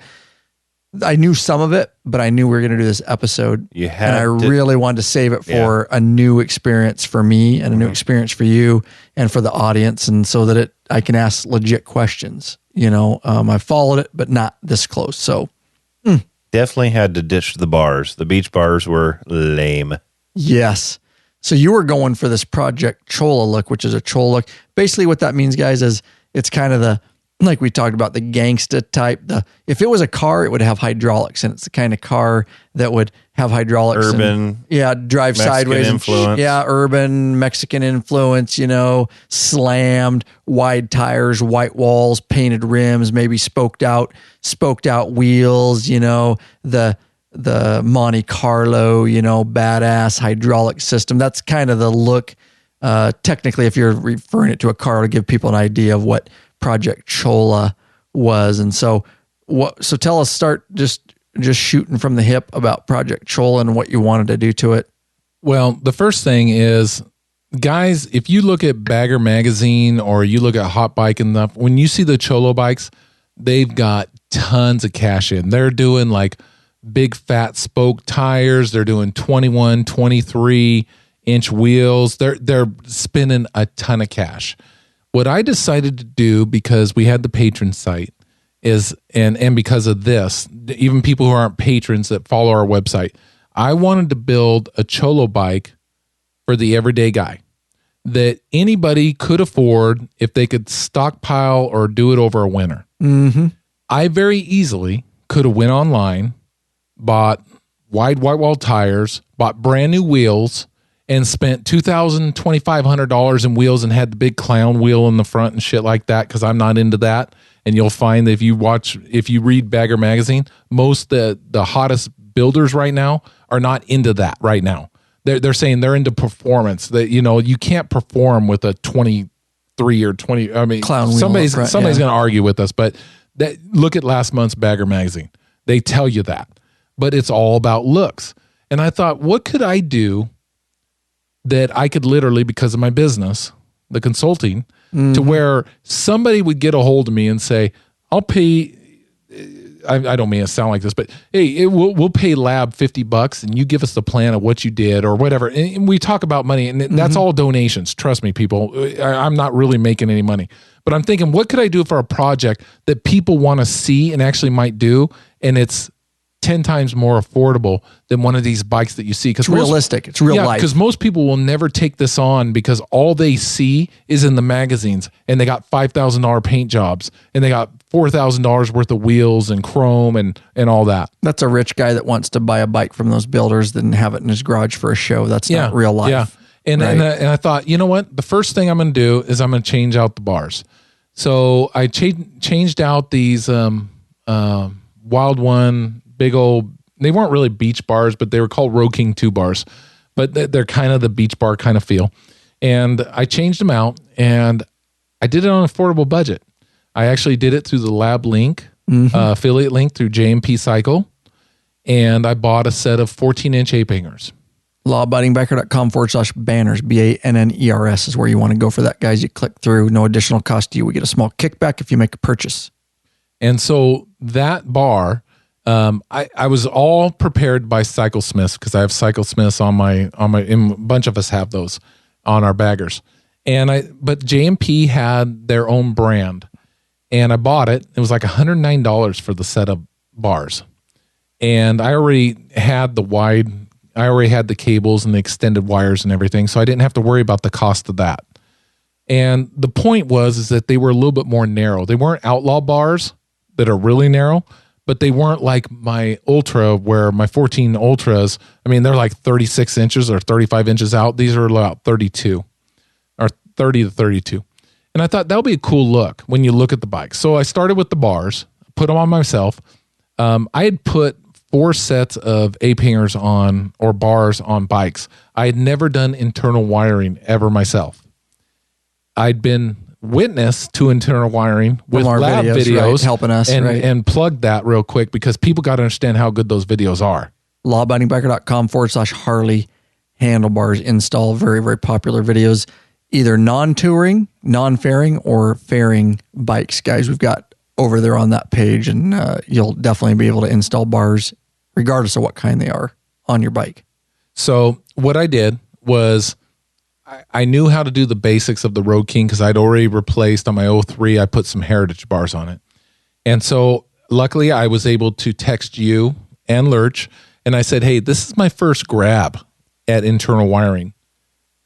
A: some of it, but I knew we were going to do this episode. And I really wanted to save it for a new experience for me and a new experience for you and for the audience. And so that I can ask legit questions, you know. I followed it, but not this close. So
D: definitely had to ditch the bars. The beach bars were lame.
A: Yes. So you were going for this Project Chola look, which is a Chola look. Basically what that means, guys, is it's kind of like we talked about, the gangsta type. If it was a car, it would have hydraulics, and it's the kind of car that would have hydraulics.
D: Urban.
A: Drive
D: Mexican
A: sideways.
D: influence.
A: Urban, Mexican influence, you know, slammed, wide tires, white walls, painted rims, maybe spoked out wheels, you know, the Monte Carlo, you know, badass hydraulic system. That's kind of the look. Technically, if you're referring it to a car, to give people an idea of what Project Chola was. And so tell us, start just shooting from the hip about Project Chola and what you wanted to do to it.
C: Well, the first thing is, guys, if you look at Bagger Magazine or you look at Hot Bike and stuff, when you see the Cholo bikes, they've got tons of cash in. They're doing like big fat spoke tires. They're doing 21, 23-inch wheels. They're spending a ton of cash. What I decided to do, because we had the patron site, is and because of this, even people who aren't patrons that follow our website, I wanted to build a Cholo bike for the everyday guy that anybody could afford if they could stockpile or do it over a winter.
A: Mm-hmm.
C: I very easily could have went online, bought wide white wall tires, bought brand new wheels, and spent $2,000, $2,500 in wheels and had the big clown wheel in the front and shit like that, because I'm not into that. And you'll find that if you read Bagger Magazine, most the hottest builders right now are not into that right now. They're saying they're into performance. That, you know, you can't perform with a 23 or 20. I mean,
A: clown wheel.
C: Somebody's going to argue with us, but look at last month's Bagger Magazine. They tell you that, but it's all about looks. And I thought, what could I do that I could literally, because of my business, the consulting, to where somebody would get a hold of me and say, I'll pay, I don't mean to sound like this, but hey, we'll pay Lab $50 and you give us the plan of what you did or whatever. And we talk about money, and that's all donations. Trust me, people, I'm not really making any money, but I'm thinking, what could I do for a project that people want to see and actually might do? And it's 10 times more affordable than one of these bikes that you see.
A: It's realistic. It's real life.
C: Because most people will never take this on because all they see is in the magazines, and they got $5,000 paint jobs, and they got $4,000 worth of wheels and chrome and all that.
A: That's a rich guy that wants to buy a bike from those builders and have it in his garage for a show. That's not real life.
C: Yeah. And I thought, you know what? The first thing I'm going to do is I'm going to change out the bars. So I changed out these Wild One big old, they weren't really beach bars, but they were called Road King 2 bars, but they're kind of the beach bar kind of feel. And I changed them out, and I did it on an affordable budget. I actually did it through the LAB link, affiliate link through JMP Cycle. And I bought a set of 14-inch ape hangers.
A: lawabidingbiker.com/banners, BANNERS is where you want to go for that, guys. You click through, no additional cost to you. We get a small kickback if you make a purchase.
C: And so that bar, I was all prepared by Cycle Smiths, because I have Cycle Smiths on my, and a bunch of us have those on our baggers. But JMP had their own brand, and I bought it. It was like $109 for the set of bars. And I already had the cables and the extended wires and everything, so I didn't have to worry about the cost of that. And the point was that they were a little bit more narrow. They weren't outlaw bars that are really narrow, but they weren't like my Ultra, where my 14 Ultras, I mean, they're like 36 inches or 35 inches out. These are about 32 or 30 to 32. And I thought that would be a cool look when you look at the bike. So I started with the bars, put them on myself. I had put 4 sets of ape hangers on, or bars on bikes. I had never done internal wiring ever myself. I'd been witness to internal wiring with LAB videos
A: right, helping us,
C: and plugged that real quick, because people got to understand how good those videos are.
A: lawabidingbiker.com/Harley handlebars install. Very, very popular videos, either non-touring, non-fairing, or fairing bikes. Guys, we've got over there on that page, and you'll definitely be able to install bars regardless of what kind they are on your bike.
C: So what I did was I knew how to do the basics of the Road King because I'd already replaced on my 03, I put some Heritage bars on it. And so luckily I was able to text you and Lurch, and I said, hey, this is my first grab at internal wiring.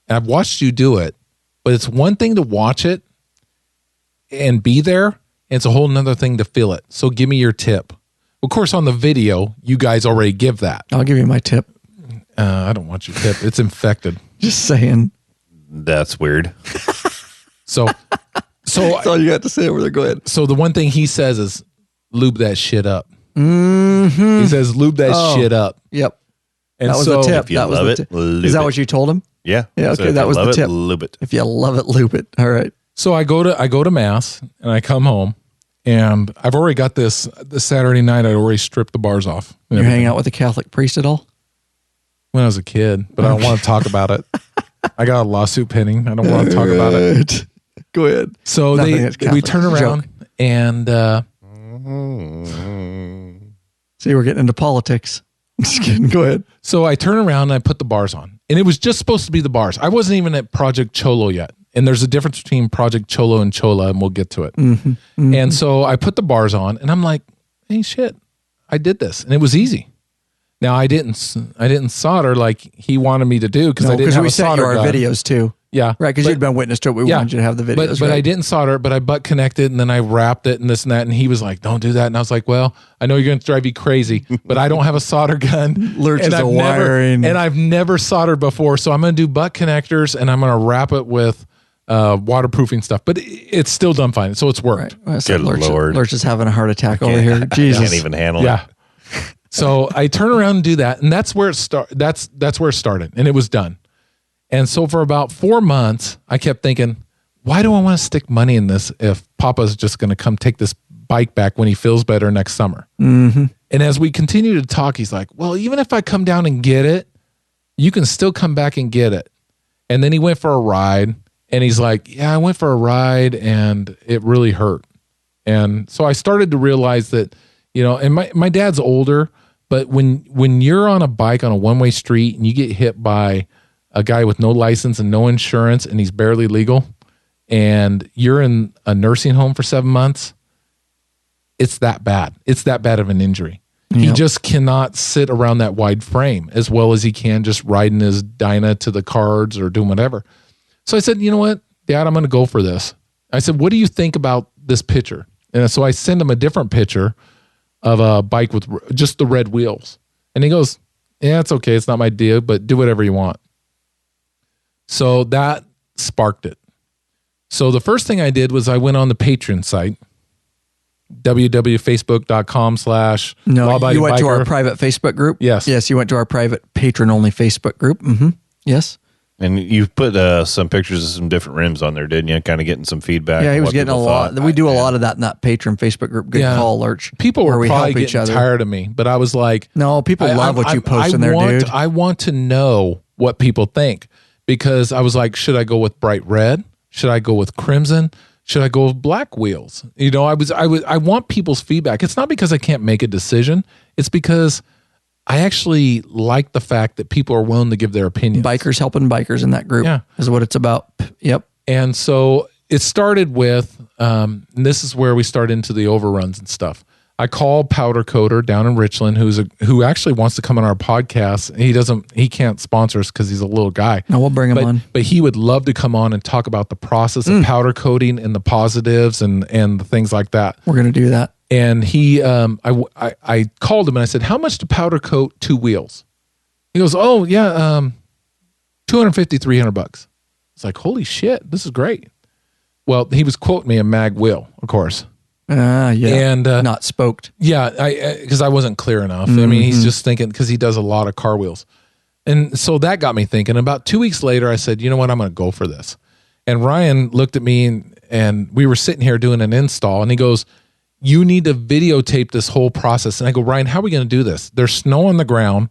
C: And I've watched you do it, but it's one thing to watch it and be there, and it's a whole nother thing to feel it. So give me your tip. Of course, on the video, you guys already give that.
A: I'll give you my tip.
C: I don't want your tip. It's infected.
A: Just saying.
D: That's weird.
C: So
A: That's all you got to say over there. Go ahead.
C: So the one thing he says is lube that shit up.
A: Mm-hmm.
C: He says lube that shit up.
A: Yep.
C: And
A: that was
C: so
A: the tip.
D: If you
A: That was
D: love
A: the
D: it,
A: tip.
D: lube
A: Is that
D: it.
A: what you told him?
D: Yeah.
A: Yeah.
D: So
A: Okay.
D: if
A: That
D: you
A: was the
D: love
A: tip.
D: it, lube it.
A: If you love it, loop it. All right.
C: So I go to Mass and I come home and I've already got this Saturday night. I'd already stripped the bars off. and
A: You're
C: everything.
A: hanging out with a Catholic priest at all?
C: When I was a kid, but I don't want to talk about it. I got a lawsuit pending. I don't want to talk about it.
A: Right. Go ahead.
C: So
A: Nothing against
C: we
A: Catholics.
C: turn
A: It's a
C: around
A: joke.
C: and
A: See, we're getting into politics. Just kidding. Go ahead.
C: so I turn around and I put the bars on. And it was just supposed to be the bars. I wasn't even at Project Cholo yet. And there's a difference between Project Cholo and Chola, and we'll get to it. And so I put the bars on and I'm like, hey, shit, I did this. And it was easy. Now I didn't solder like he wanted me to do because I didn't have
A: we
C: a
A: sent you
C: solder
A: our
C: gun.
A: videos too.
C: Yeah.
A: Right, because
C: But-
A: you'd been witness to it. We wanted you to have the videos.
C: But
A: right?
C: I didn't solder it, but I butt connected and then I wrapped it and this and that. And he was like, don't do that. And I was like, well, I know you're going to drive you crazy, but I don't have a solder gun.
A: Lurch
C: and
A: is a
C: I've never-
A: wiring.
C: And I've never soldered before. So I'm going to do butt connectors and I'm going to wrap it with waterproofing stuff. But it's still done fine. So it's worked.
A: Right. Well, so
D: Good Lord.
A: Lurch is having a heart attack over here. Jesus.
D: Can't even handle
C: Yeah.
D: it.
C: So I turn around and do that. And that's where it that's where it started. And it was done. And so for about 4 months, I kept thinking, why do I want to stick money in this if Papa's just going to come take this bike back when he feels better next summer? Mm-hmm. And as we continue to talk, he's like, well, even if I come down and get it, you can still come back and get it. And then he went for a ride and he's like, yeah, I went for a ride and it really hurt. And so I started to realize that, and my dad's older, but when you're on a bike on a one-way street and you get hit by a guy with no license and no insurance and he's barely legal and you're in a nursing home for 7 months, it's that bad. It's that bad of an injury. He
A: Yep.
C: just cannot sit around that wide frame as well as he can just riding his Dyna to the cards or doing whatever. So I said, you know what, Dad, I'm going to go for this. I said, what do you think about this picture? And so I send him a different picture of a bike with just the red wheels. And he goes, yeah, it's okay. It's not my deal, but do whatever you want. So that sparked it. So the first thing I did was I went on the Patreon site, www.facebook.com/
A: No, you went to our private Facebook group?
C: Yes.
A: Yes, you went to our private patron-only Facebook group. Mm-hmm. Yes.
D: And you put some pictures of some different rims on there, didn't you? Kind of getting some feedback.
A: Yeah, he
D: on
A: was
D: what
A: getting a
D: people
A: lot.
D: thought.
A: We do a lot of that in that patron Facebook group. Good call, Lurch.
C: People
A: where
C: were
A: we
C: probably
A: help each
C: getting
A: other.
C: tired of me, but I was like,
A: No, people love what you post in there, dude.
C: I want to know what people think because I was like, should I go with bright red? Should I go with crimson? Should I go with black wheels? I want people's feedback. It's not because I can't make a decision. It's because I actually like the fact that people are willing to give their opinions.
A: Bikers helping bikers in that group is what it's about. Yep.
C: And so it started with, and this is where we start into the overruns and stuff. I called Powder Coater down in Richland, who actually wants to come on our podcast. He can't sponsor us because he's a little guy.
A: No, we'll bring him on.
C: But he would love to come on and talk about the process of powder coating and the positives and the things like that.
A: We're going to do that.
C: And I called him and I said, how much to powder coat 2 wheels? He goes, oh yeah, $250, $300. It's like, holy shit, this is great. Well, he was quoting me a mag wheel, of course.
A: Yeah.
C: And
A: not spoked.
C: yeah, because I wasn't clear enough. I mean, he's just thinking because he does a lot of car wheels. And so that got me thinking. About 2 weeks later, I said, you know what, I'm going to go for this. And Ryan looked at me and we were sitting here doing an install and he goes, you need to videotape this whole process. And I go, Ryan, how are we going to do this? There's snow on the ground.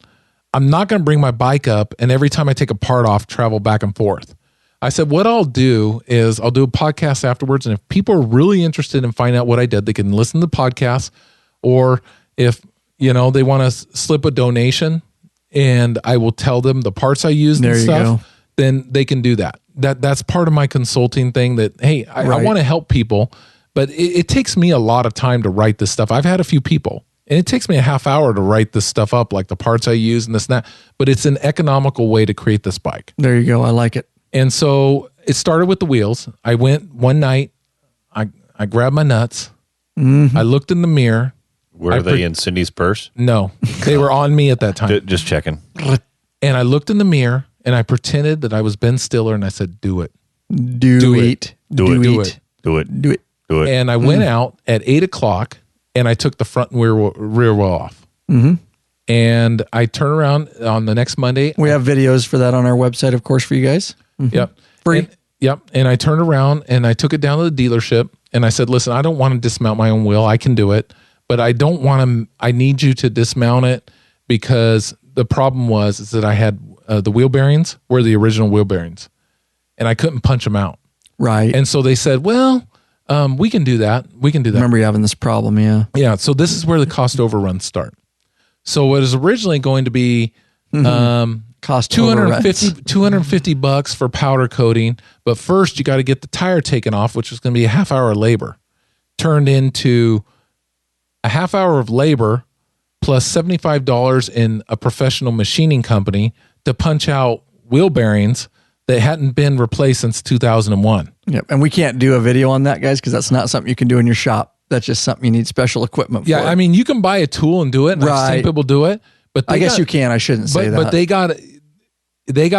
C: I'm not going to bring my bike up and every time I take a part off, travel back and forth. I said, what I'll do is I'll do a podcast afterwards. And if people are really interested in finding out what I did, they can listen to the podcast. Or if, they want to slip a donation and I will tell them the parts I used and stuff, then they can do that. That's part of my consulting thing that, hey, I want to help people, but it takes me a lot of time to write this stuff. I've had a few people. And it takes me a half hour to write this stuff up, like the parts I use and this and that. But it's an economical way to create this bike.
A: There you go. I like it.
C: And so it started with the wheels. I went one night. I grabbed my nuts. Mm-hmm. I looked in the mirror.
D: Were they in Cindy's purse?
C: No, they were on me at that time.
D: Just checking.
C: And I looked in the mirror and I pretended that I was Ben Stiller and I said, "Do it,
A: do it,
D: do it,
A: do it,
D: do it,
A: do it,
D: do it."
C: And I went out at 8:00 and I took the front and rear wheel off.
A: Mm-hmm.
C: And I turned around on the next Monday.
A: We have videos for that on our website, of course, for you guys. Mm-hmm.
C: Yep.
A: Free.
C: And I turned around and I took it down to the dealership and I said, listen, I don't want to dismount my own wheel. I can do it, but I need you to dismount it because the problem is that I had the wheel bearings were the original wheel bearings and I couldn't punch them out.
A: Right.
C: And so they said, well, we can do that. We can do that.
A: I remember you having this problem. Yeah.
C: Yeah. So this is where the cost overruns start. So it was originally going to be,
A: cost
C: $250 for powder coating, but first you got to get the tire taken off, which was going to be a half hour of labor, turned into a half hour of labor plus $75 in a professional machining company to punch out wheel bearings that hadn't been replaced since 2001.
A: Yep. And we can't do a video on that, guys, because that's not something you can do in your shop. That's just something you need special equipment for.
C: Yeah, I mean, you can buy a tool and do it, and I've seen people do it. But
A: I guess you can. I shouldn't say that.
C: But they got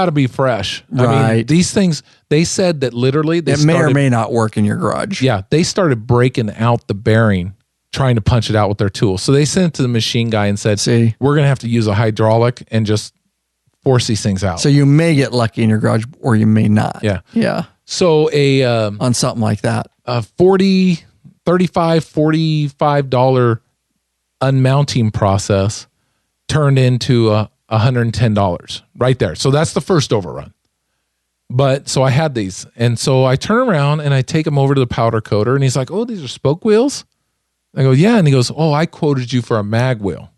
C: to be fresh.
A: Right.
C: I mean, these things, they said that literally
A: it may or may not work in your garage.
C: Yeah. They started breaking out the bearing, trying to punch it out with their tool. So they sent it to the machine guy and said, we're going to have to use a hydraulic and just force these things out.
A: So you may get lucky in your garage or you may not.
C: Yeah.
A: Yeah.
C: So
A: on something like that,
C: a $45 unmounting process turned into $110 right there. So that's the first overrun. But so I had these. And so I turn around and I take them over to the powder coater and he's like, oh, these are spoke wheels? I go, yeah. And he goes, oh, I quoted you for a mag wheel.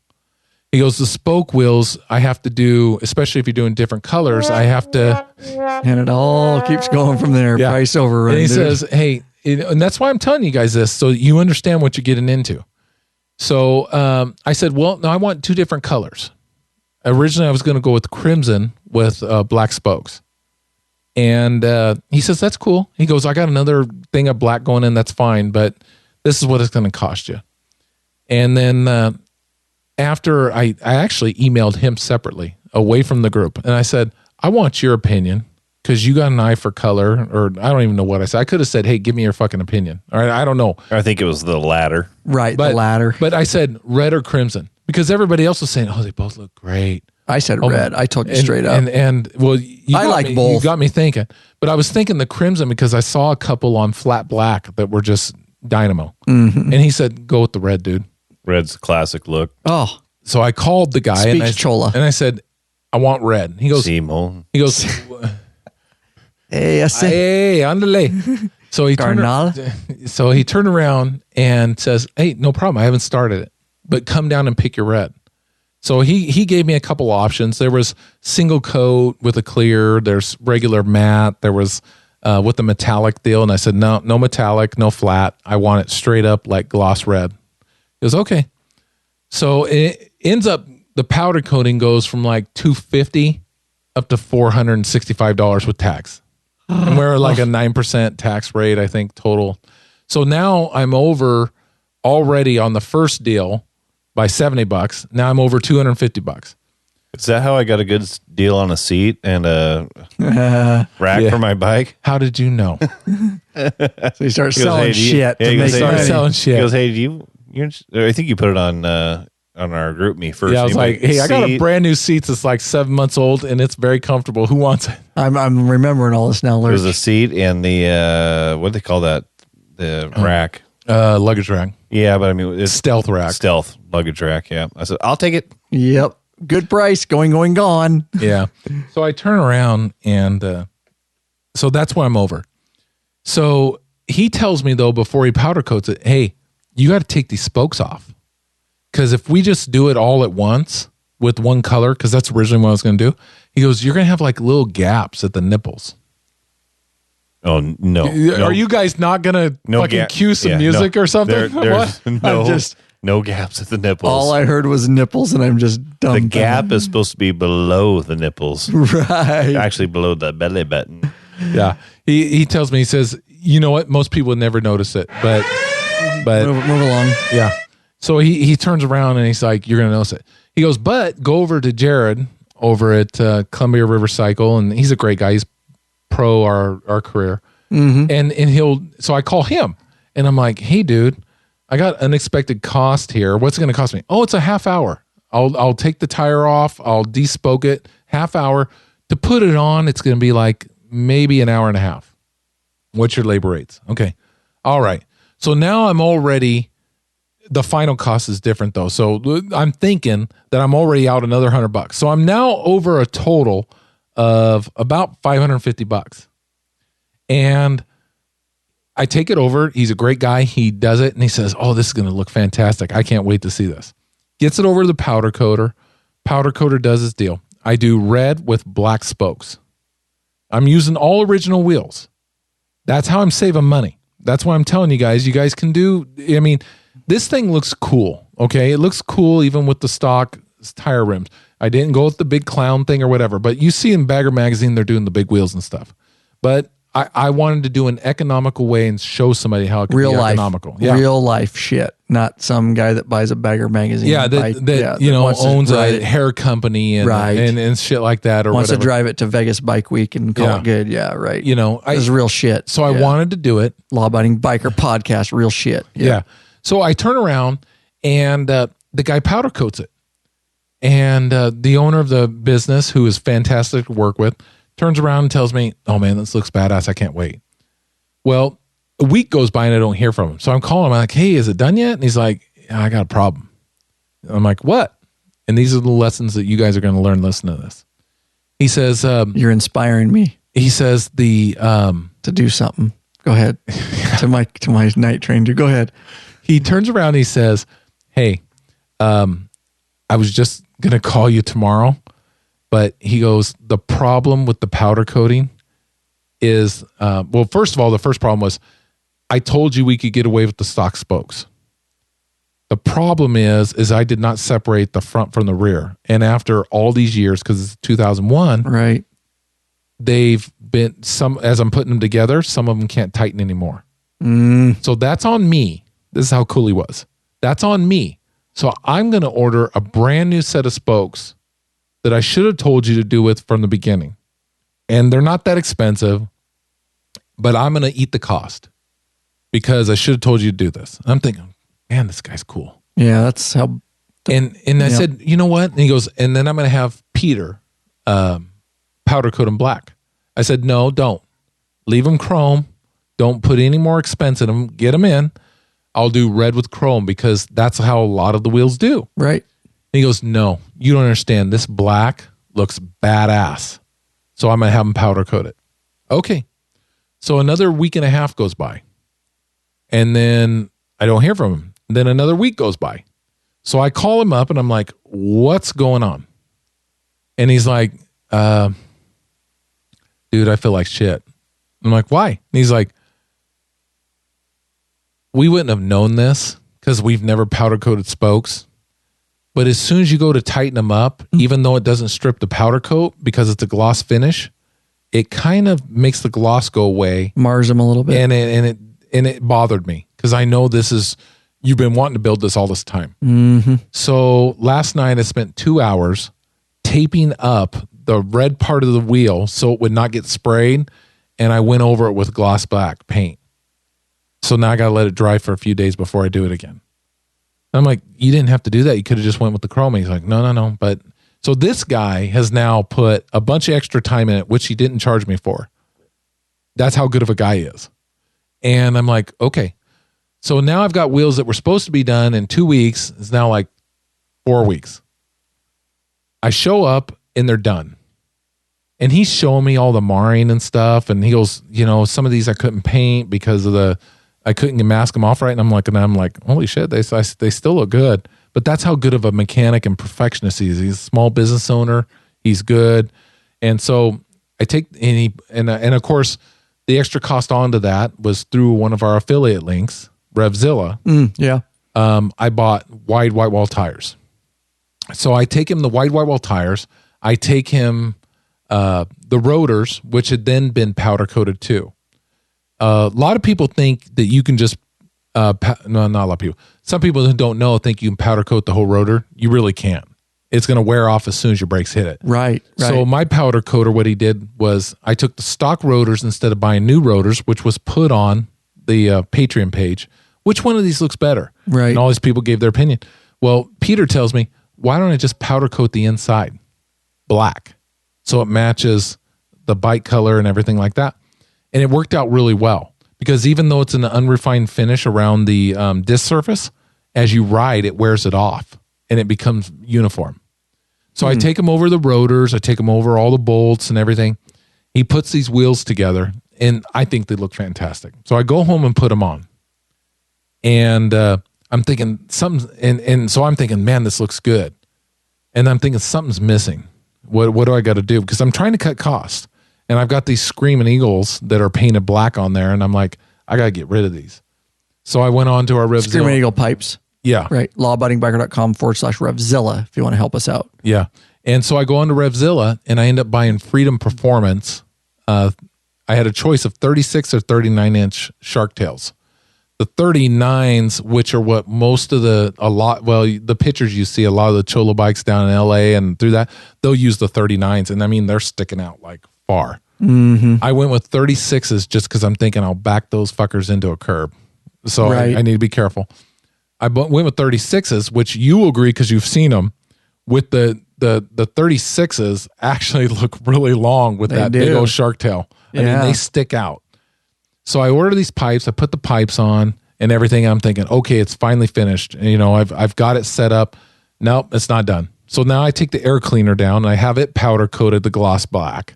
C: He goes, the spoke wheels I have to do, especially if you're doing different colors, I have to.
A: And it all keeps going from there. Yeah. Price overrun.
C: And he says, hey, and that's why I'm telling you guys this, so you understand what you're getting into. So I said, well, no, I want two different colors. Originally, I was going to go with crimson with black spokes. And he says, that's cool. He goes, I got another thing of black going in. That's fine. But this is what it's going to cost you. And then after I actually emailed him separately away from the group. And I said, I want your opinion because you got an eye for color, or I don't even know what I said. I could have said, hey, give me your fucking opinion. All right. I don't know.
D: I think it was the latter.
A: Right. The latter.
C: But I said red or crimson because everybody else was saying, oh, they both look great.
A: I said red. I told you straight up.
C: And well,
A: I like both.
C: You got me thinking. But I was thinking the crimson because I saw a couple on flat black that were just dynamo. Mm-hmm. And he said, go with the red, dude.
D: Red's a classic look.
A: Oh.
C: So I called the guy and
A: Chola.
C: And I said, I want red. He goes,
D: Simon.
C: He goes,
A: hey,
C: andale. So he turned around and says, hey, no problem. I haven't started it, but come down and pick your red. So he gave me a couple options. There was single coat with a clear. There's regular matte. There was with the metallic deal. And I said, no metallic, no flat. I want it straight up like gloss red. He goes, okay. So it ends up, the powder coating goes from like $250 up to $465 with tax. And we're like a 9% tax rate, I think, total. So now I'm over already on the first deal by $70. Now I'm over $250.
D: Is that how I got a good deal on a seat and a rack for my bike?
C: How did you know?
A: So he starts selling shit.
D: He goes, hey, I think you put it on our group me first.
C: Yeah, I was like, hey, I got a brand new seat that's like 7 months old and it's very comfortable. Who wants it?
A: I'm remembering all this now.
D: There's a seat and the what do they call that? The rack.
C: Luggage rack.
D: Yeah, but I mean it's
C: stealth rack.
D: Stealth luggage rack, yeah. I said, I'll take it.
A: Yep. good price, going, gone.
C: Yeah. So I turn around and so that's why I'm over. So he tells me though, before he powder coats it, hey, you got to take these spokes off. Because if we just do it all at once with one color, because that's originally what I was going to do, he goes, you're going to have like little gaps at the nipples.
D: Oh, no.
C: Are you guys not going to fucking cue some music or something?
D: There's no gaps at the nipples.
A: All I heard was nipples, and I'm just dumb.
D: The gap is supposed to be below the nipples.
A: Right.
D: Actually, below the belly button.
C: Yeah. He tells me, he says, you know what? Most people would never notice it, but
A: move along.
C: Yeah. So he turns around and he's like, you're going to notice it. He goes, but go over to Jared over at Columbia River Cycle, and he's a great guy. He's pro our career. Mm-hmm. And so I call him and I'm like, hey dude, I got unexpected cost here. What's it going to cost me? Oh, it's a half hour. I'll take the tire off. I'll despoke it. Half hour to put it on. It's going to be like maybe an hour and a half. What's your labor rates? Okay. All right. So now I'm already, the final cost is different though. So I'm thinking that I'm already out another $100. So I'm now over a total of about $550. And I take it over. He's a great guy. He does it and he says, oh, this is going to look fantastic. I can't wait to see this. Gets it over to the powder coater. Powder coater does his deal. I do red with black spokes. I'm using all original wheels. That's how I'm saving money. That's why I'm telling you guys can do, I mean, this thing looks cool. Okay. It looks cool even with the stock tire rims. I didn't go with the big clown thing or whatever, but you see in Bagger Magazine, they're doing the big wheels and stuff. But I wanted to do an economical way and show somebody how it can be economical. Yeah.
A: Real life shit, not some guy that buys a Bagger Magazine.
C: Yeah, that owns a hair company and shit like that, or
A: wants
C: whatever.
A: To drive it to Vegas Bike Week and call it good. Yeah, right. This is real shit.
C: So I wanted to do it.
A: Law-abiding biker podcast, real shit.
C: Yeah. So I turn around and the guy powder coats it. And the owner of the business, who is fantastic to work with, turns around and tells me, oh man, this looks badass. I can't wait. Well, a week goes by and I don't hear from him. So I'm calling him. I'm like, hey, is it done yet? And he's like, yeah, I got a problem. I'm like, what? And these are the lessons that you guys are going to learn. Listen to this. He says,
A: you're inspiring me.
C: He says to
A: do something. Go ahead. to my night train. Go ahead.
C: He turns around and he says, hey, I was just going to call you tomorrow. But he goes, the problem with the powder coating is, well, first of all, the first problem was I told you we could get away with the stock spokes. The problem is I did not separate the front from the rear. And after all these years, because it's 2001,
A: right?
C: They've been as I'm putting them together, some of them can't tighten anymore. So that's on me. This is how cool he was. That's on me. So I'm going to order a brand new set of spokes that I should have told you to do with from the beginning. And they're not that expensive, but I'm going to eat the cost because I should have told you to do this. I'm thinking, man, this guy's cool.
A: Yeah, that's how.
C: And I said, you know what? And he goes, and then I'm going to have Peter powder coat him black. I said, no, don't. Leave him chrome. Don't put any more expense in them. Get them in. I'll do red with chrome because that's how a lot of the wheels do.
A: Right.
C: And he goes, no, you don't understand. This black looks badass. So I'm going to have him powder coat it. Okay. So another week and a half goes by. And then I don't hear from him. Then another week goes by. So I call him up and I'm like, what's going on? And he's like, dude, I feel like shit. I'm like, why? And he's like, we wouldn't have known this because we've never powder coated spokes. But as soon as you go to tighten them up, even though it doesn't strip the powder coat because it's a gloss finish, it kind of makes the gloss go away.
A: Mars them a little bit.
C: And it bothered me because I know you've been wanting to build this all this time.
A: Mm-hmm.
C: So last night I spent 2 hours taping up the red part of the wheel so it would not get sprayed. And I went over it with gloss black paint. So now I got to let it dry for a few days before I do it again. I'm like, you didn't have to do that. You could have just went with the chrome. He's like, no. But so this guy has now put a bunch of extra time in it, which he didn't charge me for. That's how good of a guy he is. And I'm like, okay. So now I've got wheels that were supposed to be done in 2 weeks. It's now like 4 weeks. I show up and they're done. And he's showing me all the marring and stuff. And he goes, some of these I couldn't paint because of I couldn't mask them off right. And I'm like, holy shit, they still look good. But that's how good of a mechanic and perfectionist he is. He's a small business owner. He's good. And so I take, and of course, the extra cost onto that was through one of our affiliate links, Revzilla.
A: Yeah.
C: I bought wide white wall tires. So I take him the wide white wall tires. I take him the rotors, which had then been powder coated too. A lot of people think that you can just, no, not a lot of people. Some people who don't know think you can powder coat the whole rotor. You really can't. It's going to wear off as soon as your brakes hit it.
A: Right.
C: So my powder coater, what he did was I took the stock rotors instead of buying new rotors, which was put on the Patreon page. Which one of these looks better?
A: Right.
C: And all these people gave their opinion. Well, Peter tells me, why don't I just powder coat the inside black so it matches the bike color and everything like that? And it worked out really well because even though it's an unrefined finish around the disc surface, as you ride, it wears it off and it becomes uniform. So I take him over the rotors. I take him over all the bolts and everything. He puts these wheels together, and I think they look fantastic. So I go home and put them on. And I'm thinking and so I'm thinking, man, this looks good. And I'm thinking something's missing. What do I got to do? Because I'm trying to cut costs. And I've got these Screaming Eagles that are painted black on there. And I'm like, I got to get rid of these. So I went on to our Revzilla.
A: Screaming Eagle pipes.
C: Yeah.
A: Right. lawabidingbiker.com/Revzilla if you want to help us out.
C: Yeah. And so I go on to Revzilla and I end up buying Freedom Performance. I had a choice of 36 or 39-inch shark tails. The 39s, which are what most of the pictures you see, a lot of the Cholo bikes down in LA and through that, they'll use the 39s. And I mean, they're sticking out like far.
A: Mm-hmm.
C: I went with 36s just because I'm thinking I'll back those fuckers into a curb. So
A: Right.
C: I need to be careful. I went with 36s, which you will agree because you've seen them. With the 36s actually look really long with that big old shark tail. I mean, they stick out. So I order these pipes. I put the pipes on and everything. I'm thinking, okay, it's finally finished. And, I've got it set up. Nope, it's not done. So now I take the air cleaner down and I have it powder coated the gloss black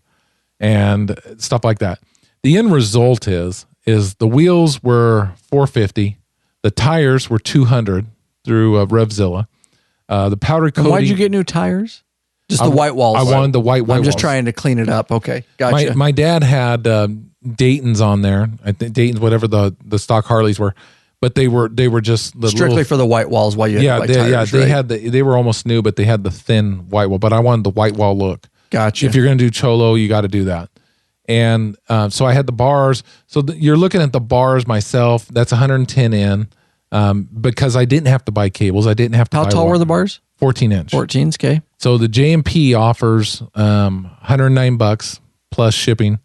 C: and stuff like that. The end result is the wheels were $450. The tires were $200 through Revzilla. The powder coating.
A: And why'd you get new tires? Just the white walls.
C: I wanted the white walls.
A: I'm just trying to clean it up. Okay, gotcha.
C: My dad had Dayton's on there. I think Dayton's, whatever the stock Harleys were, but they were just the
A: strictly for the white walls. While you had tires,
C: they
A: right?
C: had they were almost new, but they had the thin white wall. But I wanted the white wall look.
A: Gotcha.
C: If you're going to do Cholo, you got to do that. And so I had the bars. So you're looking at the bars myself. That's 110 in. Because I didn't have to buy cables. I didn't have to
A: How
C: buy
A: tall
C: wire.
A: were the bars?
C: 14-inch.
A: 14s, okay.
C: So the JMP offers $109 plus shipping.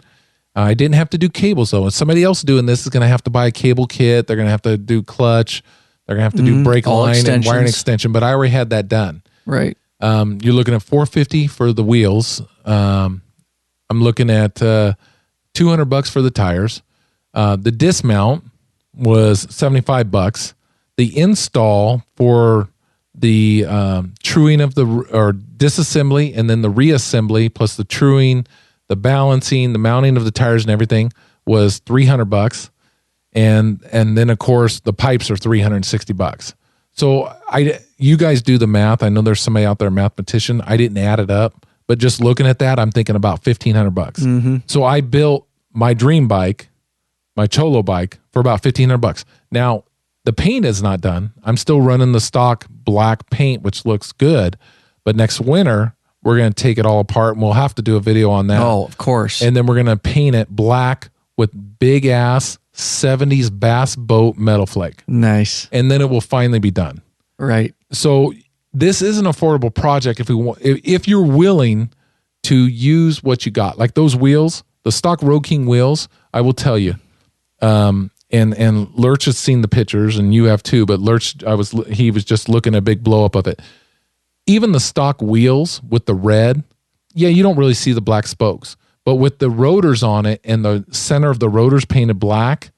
C: I didn't have to do cables though. And somebody else doing this is going to have to buy a cable kit. They're going to have to do clutch. They're going to have to do brake
A: all
C: line and
A: extensions.
C: wiring extension. But I already had that done.
A: Right.
C: You're looking at $450 for the wheels. I'm looking at $200 for the tires. The dismount was $75. The install for the truing of or disassembly and then the reassembly plus the truing, the balancing, the mounting of the tires and everything was $300. And then of course the pipes are $360. So you guys do the math. I know there's somebody out there, a mathematician. I didn't add it up, but just looking at that, I'm thinking about $1,500.
A: Mm-hmm.
C: So I built my dream bike, my Cholo bike, for about $1,500. Now the paint is not done. I'm still running the stock black paint, which looks good. But next winter, we're going to take it all apart and we'll have to do a video on that.
A: Oh, of course.
C: And then we're going to paint it black with big ass 70s bass boat metal flake.
A: Nice.
C: And then it will finally be done.
A: Right.
C: So this is an affordable project if you're willing to use what you got. Like those wheels, the stock Road King wheels, I will tell you. And Lurch has seen the pictures and you have too, but Lurch, he was just looking at a big blow up of it. Even the stock wheels with the red, you don't really see the black spokes, but with the rotors on it and the center of the rotors painted black,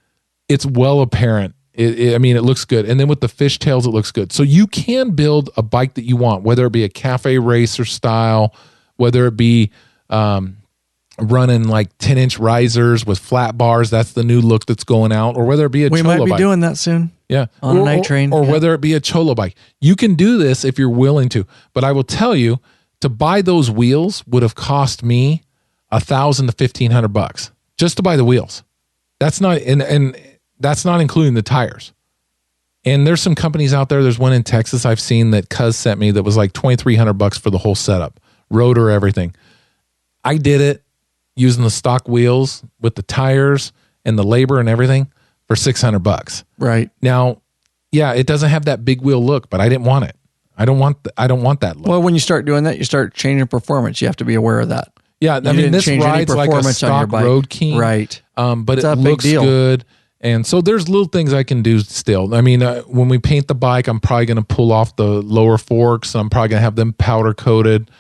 C: it's well apparent I mean, it looks good. And then with the fishtails, it looks good. So you can build a bike that you want, whether it be a cafe racer style, whether it be running like 10-inch risers with flat bars. That's the new look that's going out. Or whether it be a
A: We
C: Cholo
A: might be
C: bike.
A: doing that soon.
C: Yeah.
A: On a night train.
C: Or
A: Yeah.
C: whether it be a Cholo bike. You can do this if you're willing to. But I will tell you, to buy those wheels would have cost me $1,000 to $1,500 just to buy the wheels. That's not and that's not including the tires. And there's some companies out there. There's one in Texas I've seen that Cuz sent me that was like $2,300 for the whole setup, rotor, everything. I did it using the stock wheels with the tires and the labor and everything for $600.
A: Right.
C: Now, yeah, it doesn't have that big wheel look, but I didn't want it. I don't want that look.
A: Well, when you start doing that, you start changing performance. You have to be aware of that.
C: Yeah, I mean, this rides like a stock Road King,
A: right?
C: But it looks good, and so there's little things I can do still. I mean, when we paint the bike, I'm probably going to pull off the lower forks. I'm probably going to have them powder coated,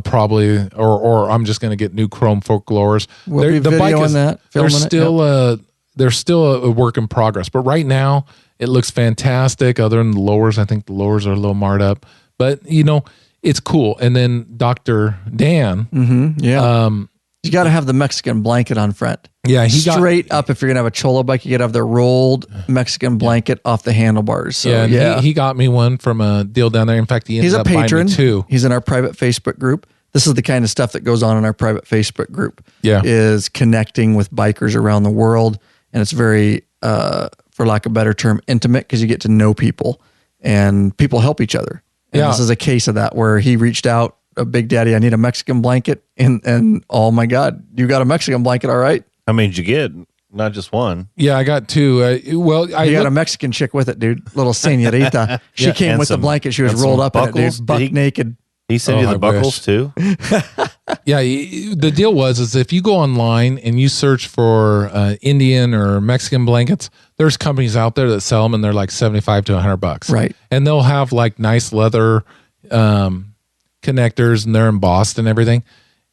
C: probably, or I'm just going to get new chrome fork lowers.
A: We'll be videoing that, filming it.
C: There's still a work in progress, but right now it looks fantastic. Other than the lowers, I think the lowers are a little marred up, but it's cool. And then Dr. Dan,
A: you got to have the Mexican blanket on front.
C: Yeah,
A: straight up. If you're gonna have a Cholo bike, you got to have the rolled Mexican blanket off the handlebars. So,
C: he got me one from a deal down there. In fact,
A: he's a patron
C: too.
A: He's in our private Facebook group. This is the kind of stuff that goes on in our private Facebook group.
C: Yeah, is
A: connecting with bikers around the world, and it's very, for lack of a better term, intimate because you get to know people and people help each other. And this is a case of that where he reached out, Big Daddy, I need a Mexican blanket. And oh my God, you got a Mexican blanket. All right.
D: How many did you get? Not just one.
C: Yeah, I got two. I
A: got a Mexican chick with it, dude. Little señorita. She came with the blanket. She was rolled up in it, dude. Buck naked.
D: He sent you the buckles too?
C: Yeah. The deal is if you go online and you search for Indian or Mexican blankets, there's companies out there that sell them and they're like $75 to $100.
A: Right.
C: And they'll have like nice leather connectors and they're embossed and everything.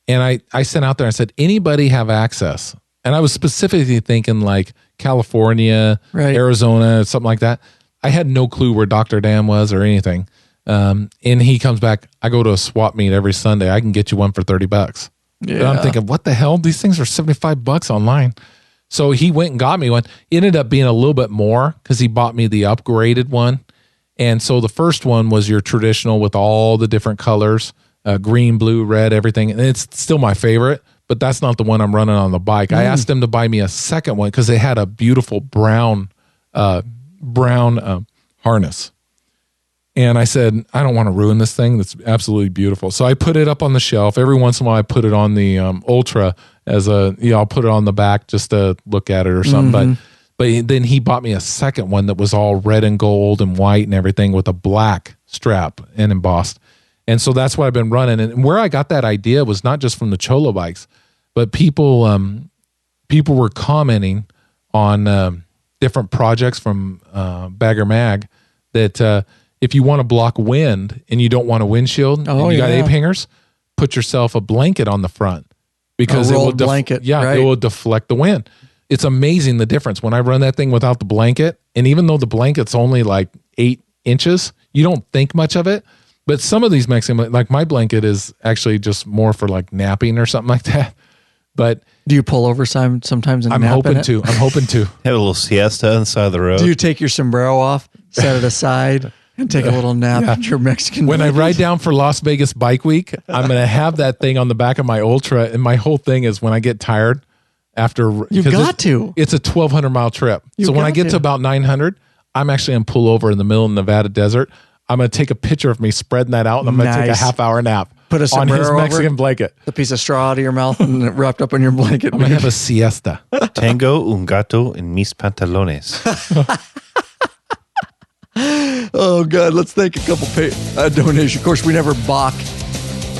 C: And I sent out there and said, anybody have access? And I was specifically thinking like California, Arizona, something like that. I had no clue where Dr. Dan was or anything. And he comes back, I go to a swap meet every Sunday. I can get you one for $30. Yeah. And I'm thinking, what the hell? These things are $75 online. So he went and got me one. It ended up being a little bit more because he bought me the upgraded one. And so the first one was your traditional with all the different colors, green, blue, red, everything. And it's still my favorite, but that's not the one I'm running on the bike. I asked him to buy me a second one because they had a beautiful brown harness. And I said, I don't want to ruin this thing. That's absolutely beautiful. So I put it up on the shelf. Every once in a while, I put it on the Ultra as I'll put it on the back just to look at it or something. But then he bought me a second one that was all red and gold and white and everything with a black strap and embossed. And so that's what I've been running. And where I got that idea was not just from the Cholo bikes, but people were commenting on different projects from Bagger Mag that if you want to block wind and you don't want a windshield and you got ape hangers, put yourself a blanket on the front because it will it will deflect the wind. It's amazing the difference when I run that thing without the blanket. And even though the blanket's only like 8 inches, you don't think much of it. But some of these Mexican, like my blanket is actually just more for like napping or something like that. But
A: do you pull over sometimes and
C: I'm
A: nap
C: hoping
A: in it?
C: to. I'm hoping to.
D: Have a little siesta on the side of the road.
A: Do you take your sombrero off, set it aside, and take a little nap at your Mexican
C: When
A: blanket?
C: I ride down for Las Vegas Bike Week, I'm going to have that thing on the back of my Ultra. And my whole thing is when I get tired after...
A: You've got to.
C: It's a 1,200 mile trip. So when I get to about 900, I'm actually going to pull over in the middle of the Nevada desert. I'm going to take a picture of me spreading that out and I'm going to take a half-hour nap.
A: Put a
C: on his
A: sombrero
C: Mexican
A: over,
C: blanket.
A: A piece of straw out of your mouth and wrapped up in your blanket.
C: I'm going to have a siesta.
D: Tengo un gato en mis pantalones.
A: Oh, God. Let's thank a couple donations. Of course, we never balk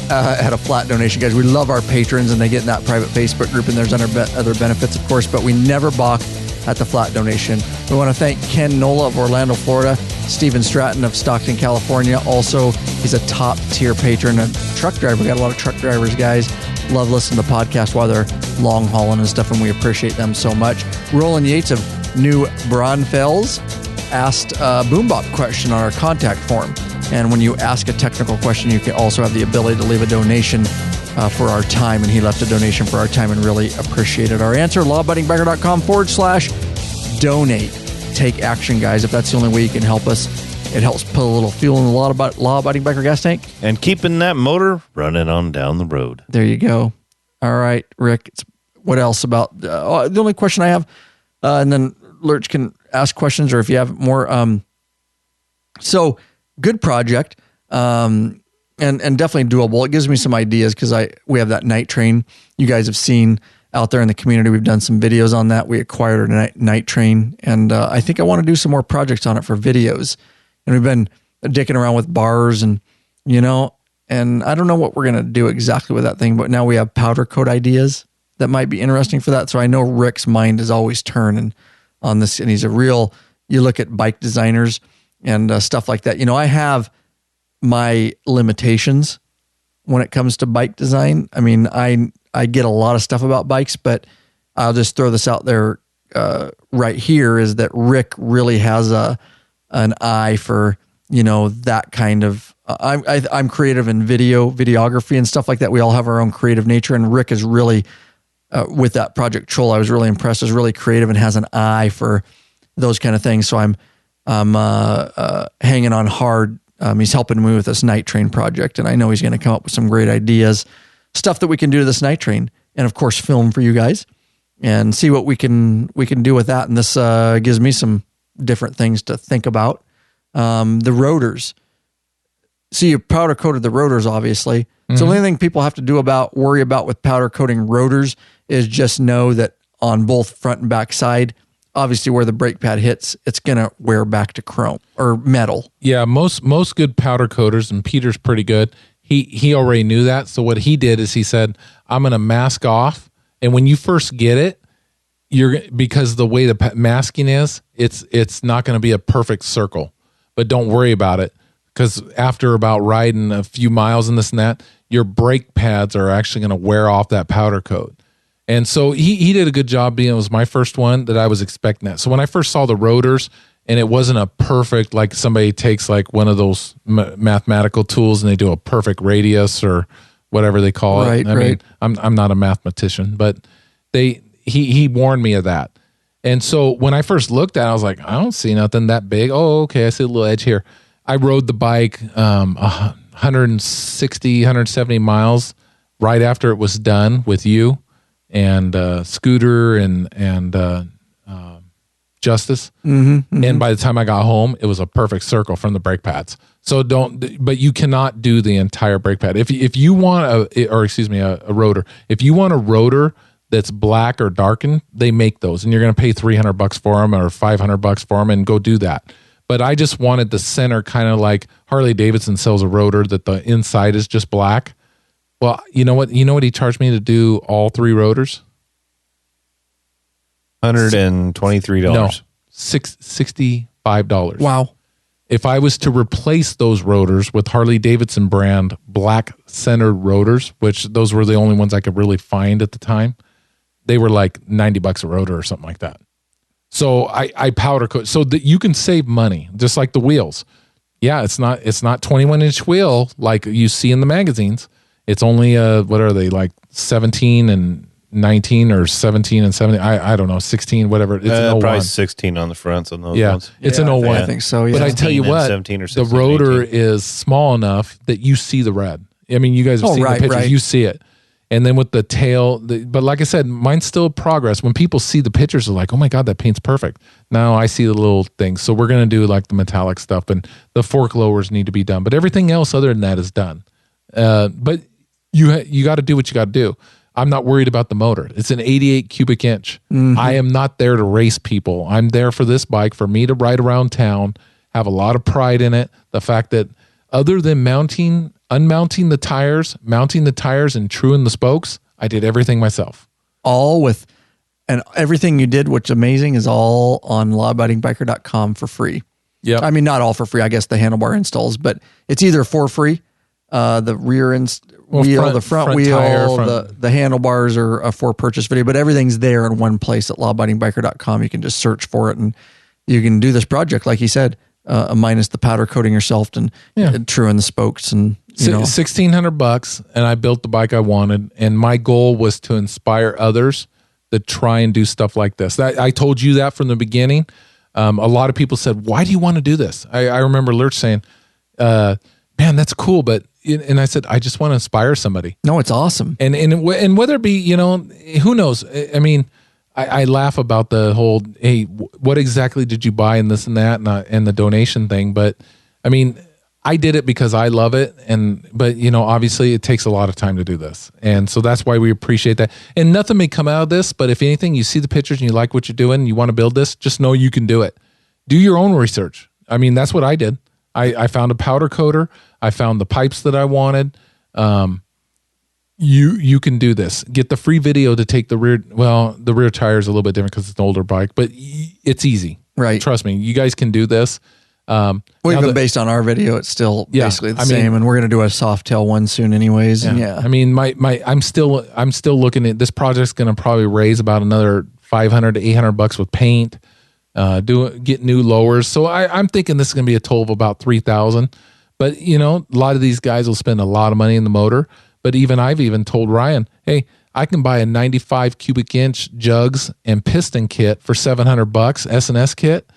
A: at a flat donation, guys. We love our patrons, and they get in that private Facebook group, and there's other benefits, of course, but we never balk at the flat donation. We want to thank Ken Nola of Orlando, Florida, Steven Stratton of Stockton, California. Also, he's a top-tier patron, a truck driver. We got a lot of truck drivers, guys. Love listening to the podcast while they're long hauling and stuff, and we appreciate them so much. Roland Yates of New Braunfels, asked a Boom Bop question on our contact form. And when you ask a technical question, you can also have the ability to leave a donation for our time. And he left a donation for our time and really appreciated our answer. lawabidingbiker.com/donate. Take action, guys. If that's the only way you can help us, it helps put a little fuel in the law-abiding biker gas tank.
D: And keeping that motor running on down the road.
A: There you go. All right, Rick. What else about... the only question I have, and then Lurch can ask questions, or if you have more... So, good project, and definitely doable. It gives me some ideas because we have that night train you guys have seen out there in the community. We've done some videos on that. We acquired a night train, and I think I want to do some more projects on it for videos. And we've been dicking around with bars and, and I don't know what we're going to do exactly with that thing, but now we have powder coat ideas that might be interesting for that. So I know Rick's mind is always turning on this, and he's you look at bike designers and stuff like that. I have my limitations when it comes to bike design. I mean, I get a lot of stuff about bikes, but I'll just throw this out there right here is that Rick really has an eye for, that kind of, I'm creative in videography and stuff like that. We all have our own creative nature, and Rick is really, with that project Chola, I was really impressed, is really creative and has an eye for those kind of things. So I'm hanging on hard. He's helping me with this night train project, and I know he's going to come up with some great ideas, stuff that we can do to this night train, and of course film for you guys and see what we can do with that. And this gives me some different things to think about. The rotors. So you powder coated the rotors, obviously. Mm-hmm. So the only thing people have to worry about with powder coating rotors is just know that on both front and back side, obviously where the brake pad hits, it's going to wear back to chrome or metal.
C: Yeah, most good powder coaters, and Peter's pretty good. He already knew that. So what he did is he said, I'm going to mask off. And when you first get it, because the way the masking is, it's not going to be a perfect circle, but don't worry about it. Because after about riding a few miles and this and that, your brake pads are actually going to wear off that powder coat. And so he did a good job. It was my first one that I was expecting that. So when I first saw the rotors, and it wasn't a perfect, like somebody takes like one of those mathematical tools and they do a perfect radius or whatever they call it. I mean, I'm not a mathematician, but he warned me of that. And so when I first looked at it, I was like, I don't see nothing that big. Oh, okay, I see a little edge here. I rode the bike 160, 170 miles right after it was done with you and Scooter and Justice. Mm-hmm. And by the time I got home, it was a perfect circle from the brake pads. So but you cannot do the entire brake pad. If you want a rotor, if you want a rotor that's black or darkened, they make those, and you're going to pay $300 for them or $500 for them, and go do that. But I just wanted the center kind of like Harley-Davidson sells a rotor that the inside is just black. Well, you know what he charged me to do all three rotors?
D: $123.
C: No, $65.
A: Wow.
C: If I was to replace those rotors with Harley-Davidson brand black centered rotors, which those were the only ones I could really find at the time, they were like $90 a rotor or something like that. So I powder coat so that you can save money, just like the wheels. Yeah, it's not 21-inch wheel like you see in the magazines. It's only what are they, like 17 and 19 or 17 and 17? I don't know, 16, whatever. It's an 01.
D: Probably 16 on the fronts on those ones.
C: It's an 01.
A: I think so. Yeah.
C: But I tell you what,
D: 17 or 16,
C: the rotor
D: 18.
C: is small enough that you see the red. I mean, you guys have seen the pictures.
A: Right.
C: You see it. And then with the tail, but like I said, mine's still progress. When people see the pictures, they're like, oh my God, that paint's perfect. Now I see the little things. So we're going to do like the metallic stuff, and the fork lowers need to be done. But everything else other than that is done. But you got to do what you got to do. I'm not worried about the motor. It's an 88 cubic inch. Mm-hmm. I am not there to race people. I'm there for this bike, for me to ride around town, have a lot of pride in it. The fact that other than unmounting the tires, mounting the tires and truing the spokes, I did everything myself.
A: And everything you did, what's amazing, is all on lawabidingbiker.com for free.
C: Yeah.
A: I mean, not all for free, I guess the handlebar installs, but it's either for free, the rear wheel, the front wheel, tire, the handlebars are a for purchase video, but everything's there in one place at lawabidingbiker.com. You can just search for it and you can do this project, like you said, minus the powder coating yourself and truing the spokes and,
C: $1,600, and I built the bike I wanted. And my goal was to inspire others to try and do stuff like this. I told you that from the beginning. A lot of people said, why do you want to do this? I remember Lurch saying, man, that's cool. But, and I said, I just want to inspire somebody.
A: No, it's awesome.
C: And whether it be, who knows? I mean, I laugh about the whole, hey, what exactly did you buy and this and that and the donation thing. But I mean, I did it because I love it. But obviously it takes a lot of time to do this. And so that's why we appreciate that. And nothing may come out of this, but if anything, you see the pictures and you like what you're doing, and you want to build this, just know you can do it. Do your own research. I mean, that's what I did. I found a powder coater. I found the pipes that I wanted. You can do this. Get the free video to take the rear. Well, the rear tire is a little bit different because it's an older bike, but it's easy.
A: Right.
C: Trust me, you guys can do this.
A: Well, even based on our video, it's still basically the same, and we're going to do a soft tail one soon, anyways. And
C: I mean, I'm still looking at this project's going to probably raise about another $500 to $800 with paint. Get new lowers. So I'm thinking this is going to be a total of about $3,000. But a lot of these guys will spend a lot of money in the motor. But I've even told Ryan, hey, I can buy a 95 cubic inch jugs and piston kit for $700 S&S kit.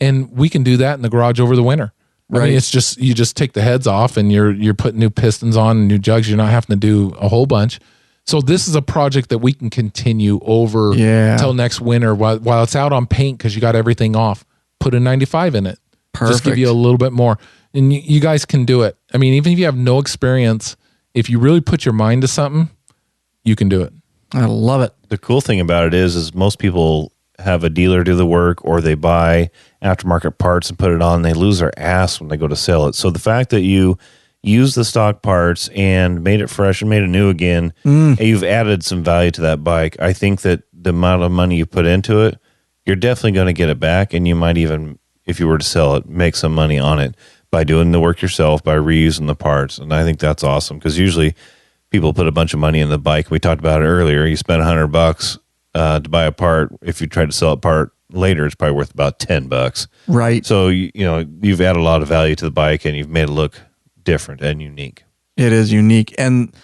C: And we can do that in the garage over the winter. Right. I mean, it's just, you just take the heads off and you're putting new pistons on and new jugs. You're not having to do a whole bunch. So this is a project that we can continue over till next winter while it's out on paint, because you got everything off. Put a 95 in it.
A: Perfect.
C: Just give you a little bit more. And you guys can do it. I mean, even if you have no experience, if you really put your mind to something, you can do it.
A: I love it.
D: The cool thing about it is most people have a dealer do the work, or they buy aftermarket parts and put it on. They lose their ass when they go to sell it. So the fact that you use the stock parts and made it fresh and made it new again, and you've added some value to that bike. I think that the amount of money you put into it, you're definitely going to get it back. And you might even, if you were to sell it, make some money on it by doing the work yourself, by reusing the parts. And I think that's awesome, because usually people put a bunch of money in the bike. We talked about it earlier. You spend $100 to buy a part. If you try to sell a part later, it's probably worth about $10.
A: Right.
D: So, you've added a lot of value to the bike, and you've made it look different and unique.
A: It is unique. And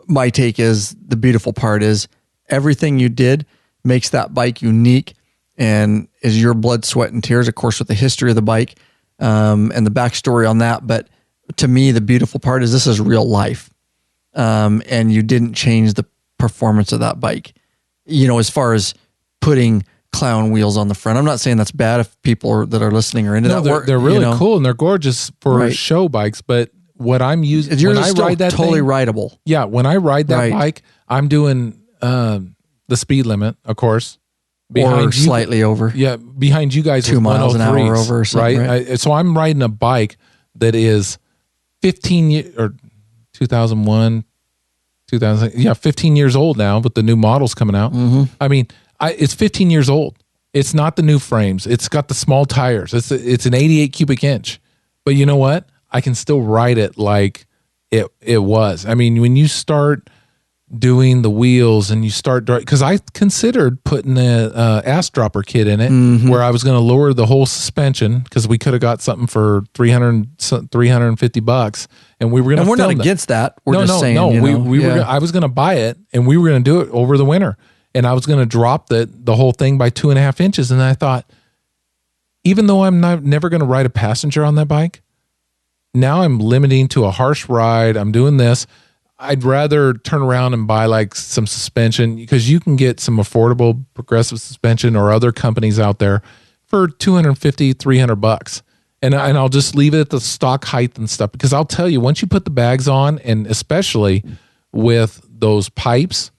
A: my take is, the beautiful part is everything you did makes that bike unique and is your blood, sweat, and tears, of course, with the history of the bike and the backstory on that. But to me, the beautiful part is this is real life. And you didn't change the performance of that bike, as far as putting clown wheels on the front. I'm not saying that's bad if people that are listening are into that work.
C: They're really cool and they're gorgeous for show bikes. But what I'm using,
A: yours
C: when
A: is
C: I
A: still
C: ride that
A: totally
C: thing,
A: rideable.
C: Yeah, when I ride that bike, I'm doing the speed limit, of course,
A: or slightly over.
C: Yeah, behind you guys
A: 2 miles an hour over, or something,
C: right? So I'm riding a bike that is 2001. 15 years old now, with the new models coming out. Mm-hmm. I mean, it's 15 years old. It's not the new frames. It's got the small tires. It's an 88 cubic inch. But you know what? I can still ride it like it was. I mean, when you start doing the wheels and you start, because I considered putting a ass dropper kit in it, where I was going to lower the whole suspension, because we could have got something for $350, and we were going to.
A: And we're not against that. We're just saying,
C: I was going to buy it, and we were going to do it over the winter, and I was going to drop the whole thing by 2.5 inches, and I thought, even though I'm never going to ride a passenger on that bike, now I'm limiting to a harsh ride. I'm doing this. I'd rather turn around and buy like some suspension, because you can get some affordable progressive suspension or other companies out there for $250, $300. And I'll just leave it at the stock height and stuff, because I'll tell you, once you put the bags on, and especially with those pipes,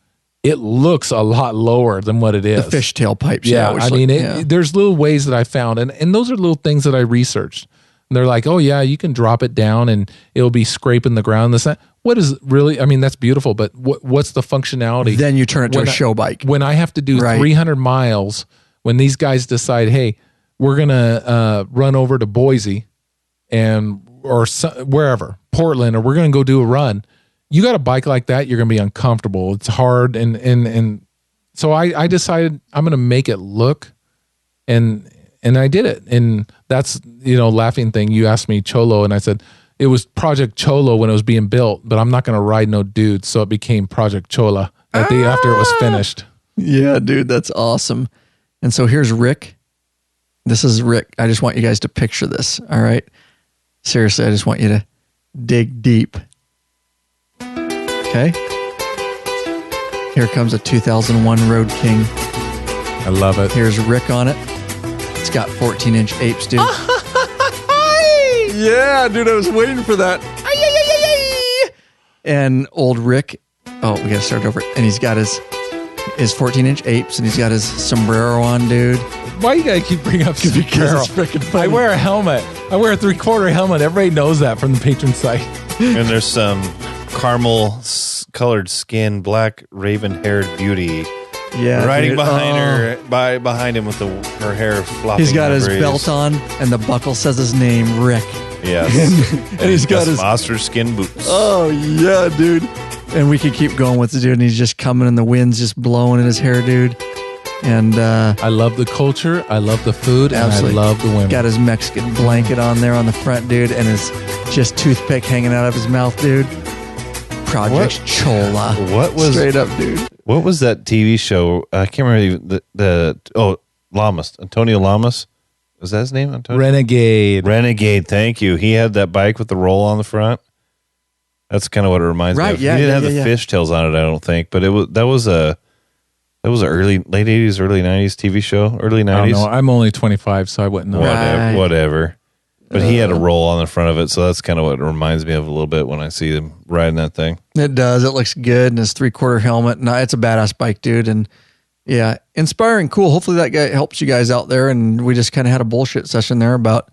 C: it looks a lot lower than what it is.
A: The fishtail pipes.
C: Yeah. I mean, there's little ways that I found, and those are little things that I researched. And they're like, oh yeah, you can drop it down and it'll be scraping the ground. This, that. What is really, I mean, that's beautiful, but what's the functionality?
A: Then you turn it to a show bike.
C: When I have to do 300 miles, when these guys decide, hey, we're going to run over to Boise or wherever, Portland, or we're going to go do a run. You got a bike like that, you're going to be uncomfortable. It's hard. And so I decided I'm going to make it look and I did it. And that's, laughing thing. You asked me Cholo, and I said it was Project Cholo when it was being built, but I'm not going to ride no dudes. So it became Project Chola after it was finished.
A: Yeah, dude, that's awesome. And so here's Rick. This is Rick. I just want you guys to picture this. All right. Seriously, I just want you to dig deep. Okay. Here comes a 2001 Road King.
C: I love it.
A: Here's Rick on it. It's got 14-inch apes, dude. Yeah, dude, I was waiting for that. And old Rick, oh, we gotta start over. And he's got his 14-inch apes, and he's got his sombrero on, dude.
C: Why you gotta keep bringing up sombrero?
A: Because it's freaking funny.
C: I wear a helmet. I wear a 3/4 helmet. Everybody knows that from the patron site.
D: And there's some caramel colored skin, black raven-haired beauty.
A: Yeah,
D: riding
A: dude.
D: behind him with her hair flopping.
A: He's got
D: in the
A: his
D: breeze.
A: belt on, and the buckle says his name, Rick.
D: Yes.
A: And he's got his
D: ostrich skin boots.
A: Oh yeah, dude. And we could keep going with the dude, and he's just coming, and the wind's just blowing in his hair, dude. And
C: I love the culture. I love the food.
A: Absolutely.
C: And I love the women.
A: Got his Mexican blanket on there on the front, dude, and his just toothpick hanging out of his mouth, dude. Project Chola.
D: What was
A: straight up, dude?
D: What was that TV show? I can't remember Lamas. Antonio Lamas. Was that his name? Antonio? Renegade. Thank you. He had that bike with the roll on the front. That's kind of what it reminds me of.
A: Yeah,
D: he didn't have
A: yeah.
D: the fishtails on it, I don't think, but that was a late 80s, early 90s TV show. Early 90s.
C: I don't know. I'm only 25, so I wouldn't know.
A: Right.
D: Whatever. But he had a roll on the front of it, so that's kind of what it reminds me of a little bit when I see him riding that thing.
A: It does. It looks good, and his 3/4 helmet. No, it's a badass bike, dude. And yeah, inspiring, cool. Hopefully that guy helps you guys out there. And we just kind of had a bullshit session there about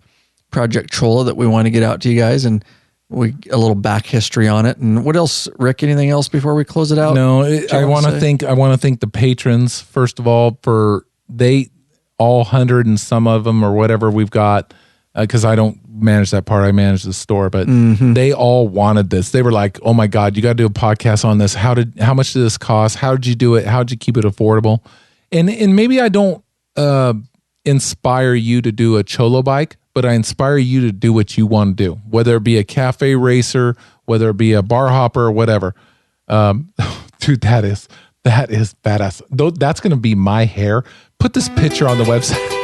A: Project Chola that we want to get out to you guys, and a little back history on it. And what else, Rick? Anything else before we close it out?
C: No, I want to thank the patrons first of all for all 100 and some of them or whatever we've got. Because I don't manage that part, I manage the store, but they all wanted this. They were like, "Oh my God, you got to do a podcast on this. How much did this cost? How did you do it? How did you keep it affordable?" And maybe I don't inspire you to do a Cholo bike, but I inspire you to do what you want to do, whether it be a cafe racer, whether it be a bar hopper, or whatever. Dude, that is badass. That's going to be my hair. Put this picture on the website.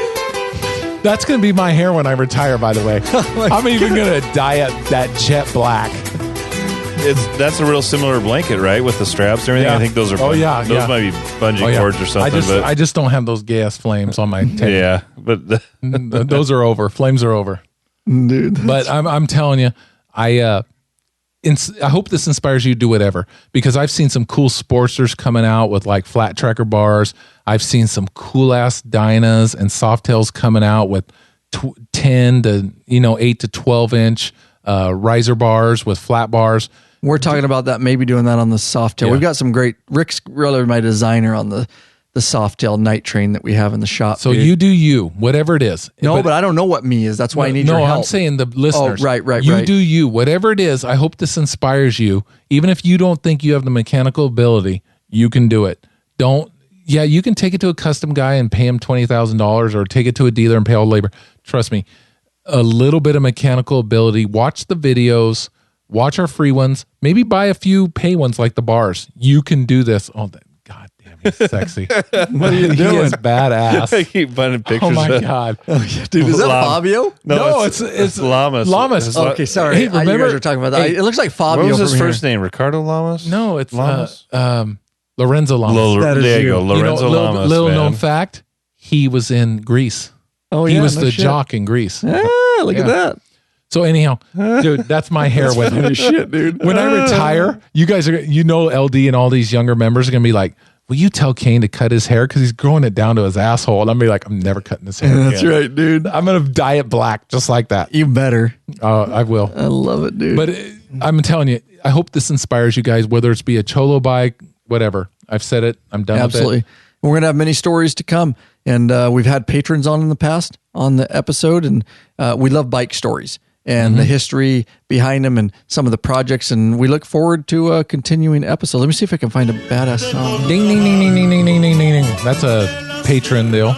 C: That's going to be my hair when I retire, by the way. I'm even going to dye it that jet black.
D: That's a real similar blanket, right? With the straps and everything.
C: Yeah.
D: I think those are those might be bungee cords or something.
C: I just don't have those gay-ass flames on my tape.
D: Yeah, but
C: those are over. Flames are over.
A: Dude.
C: But I'm telling you, I hope this inspires you to do whatever, because I've seen some cool Sportsters coming out with like flat tracker bars. I've seen some cool ass Dynas and Softails coming out with 10 to 8 to 12 inch riser bars with flat bars.
A: We're talking about that, maybe doing that on the Softail.
C: Yeah.
A: We've got some great. Rick's really my designer on the Softail night train that we have in the shop.
C: So
A: dude.
C: you do you, whatever it is.
A: No, but I don't know what me is. That's why I need your help.
C: No, I'm saying the listeners.
A: Oh, right.
C: You do you, whatever it is. I hope this inspires you. Even if you don't think you have the mechanical ability, you can do it. You can take it to a custom guy and pay him $20,000, or take it to a dealer and pay all labor. Trust me, a little bit of mechanical ability. Watch the videos. Watch our free ones. Maybe buy a few pay ones like the bars. You can do this. Oh, God damn, he's sexy.
A: What are you doing?
C: He is badass.
D: I keep finding pictures.
C: Oh my
D: of
C: God.
A: Dude, is that Fabio?
C: No, it's
D: Lamas.
C: Lamas.
A: Okay, sorry.
C: Hey,
A: You
C: remember-
A: guys are talking about that.
C: Hey,
A: it looks like Fabio.
D: What was his
A: from here.
D: first name? Ricardo Lamas?
C: No, it's
D: Lamas.
C: Lorenzo Lamas.
A: That is
D: there you
A: you.
D: go. Lorenzo Lamas.
C: Little
D: man.
C: known fact, he was in Greece.
A: Oh,
C: He
A: yeah,
C: was
A: no
C: the
A: shit.
C: jock in Greece.
A: Ah, look at that.
C: So anyhow, dude, that's my hair.
A: Holy shit, dude.
C: When I retire, you guys are, LD and all these younger members are going to be like, will you tell Kane to cut his hair? Because he's growing it down to his asshole. And I'm going to be like, I'm never cutting this hair.
A: That's
C: again.
A: right, dude.
C: I'm going to dye it black just like that.
A: You better.
C: I will.
A: I love it, dude.
C: But I'm telling you, I hope this inspires you guys, whether it's be a Cholo bike, whatever. I've said it. I'm done
A: Absolutely.
C: with it.
A: We're going to have many stories to come. And we've had patrons on in the past on the episode. And we love bike stories and the history behind them and some of the projects. And we look forward to a continuing episode. Let me see if I can find a badass song.
C: Ding, ding, ding, ding, ding, ding, ding, ding, ding, ding. That's a patron deal.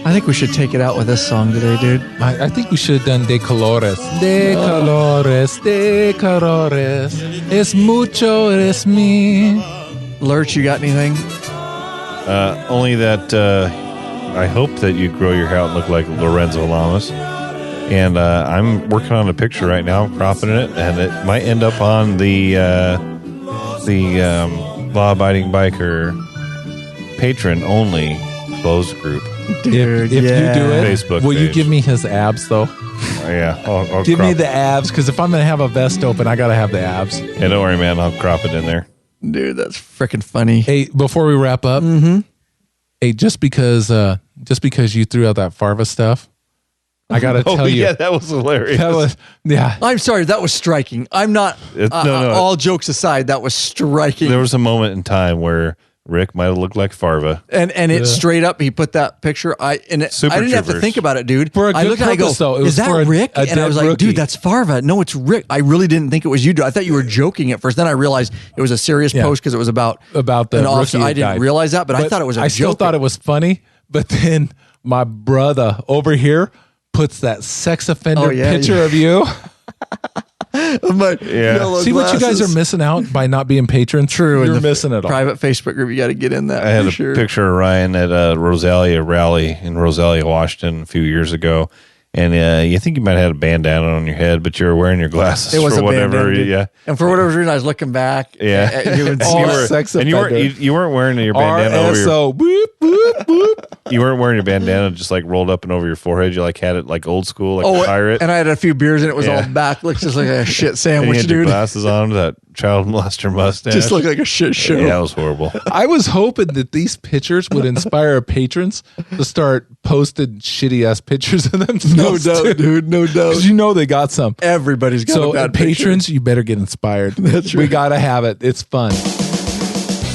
A: I think we should take it out with this song today, dude.
C: I think we should have done De Colores. De Colores, De Colores. Es mucho, es mi.
A: Lurch, you got anything?
D: Only that I hope that you grow your hair out and look like Lorenzo Lamas. And I'm working on a picture right now, cropping it, and it might end up on the law-abiding biker patron-only closed group.
A: Dude,
C: If you do it,
D: Facebook
C: will you
D: page.
C: give me his abs, though?
D: Yeah, I'll
C: Give me
D: crop-
C: the abs, because if I'm going to have a vest open, I got to have the abs.
D: Yeah, don't worry, man. I'll crop it in there.
A: Dude, that's freaking funny.
C: Hey, before we wrap up, hey, just because you threw out that Farva stuff, I got to tell you.
D: Yeah, that was hilarious.
C: That was, yeah.
A: I'm sorry, that was striking. I'm not,
D: No.
A: all jokes aside, that was striking.
D: There was a moment in time where Rick might have looked like Farva.
A: And it straight up, he put that picture. I didn't have to think about it, dude.
C: For a
A: I
C: good
A: looked and I go,
C: purpose, though. It was
A: is that
C: for
A: Rick?
C: a
A: And I was
C: dead
A: like,
C: rookie.
A: dude, that's Farva. No, it's Rick. I really didn't think it was you, dude. I thought you were joking at first. Then I realized it was a serious post because it was about
C: the
A: an officer.
C: rookie
A: I didn't
C: guy.
A: realize that, but I thought it was a joke.
C: I still thought it was funny, but then my brother over here puts that sex offender picture of you.
D: Yeah.
C: See what you guys are missing out by not being patrons?
A: True.
C: You're
A: in the
C: missing it all.
A: private Facebook group, you got to get in that.
D: I had
A: for
D: a
A: sure.
D: picture of Ryan at a Rosalia rally in Rosalia, Washington a few years ago. And you think you might have had a bandana on your head, but you were wearing your glasses
A: It was
D: for
A: a
D: whatever.
A: bandana, dude.
D: Yeah.
A: And for whatever reason, I was looking back.
D: Yeah.
A: At you and
C: Oh,
D: you were,
C: sex
D: and
C: offender.
D: you weren't wearing your bandana over your,
C: RSO. Boop, boop, boop.
D: you weren't wearing your bandana just like rolled up and over your forehead. You like had it like old school, like a pirate.
A: and I had a few beers and it was
D: Yeah.
A: all back. Looked just like a shit
D: And you
A: sandwich,
D: had your
A: dude.
D: glasses on, that child molester mustache.
A: Just looked like a shit show.
D: Yeah, that was horrible.
C: I was hoping that these pictures would inspire our patrons to start posting shitty ass pictures of themselves.
A: No doubt, dude. No doubt.
C: Because you know they got some.
A: Everybody's got
C: So
A: a bad
C: patrons, you better get inspired.
A: That's
C: We
A: right.
C: gotta have it. It's fun.
A: picture.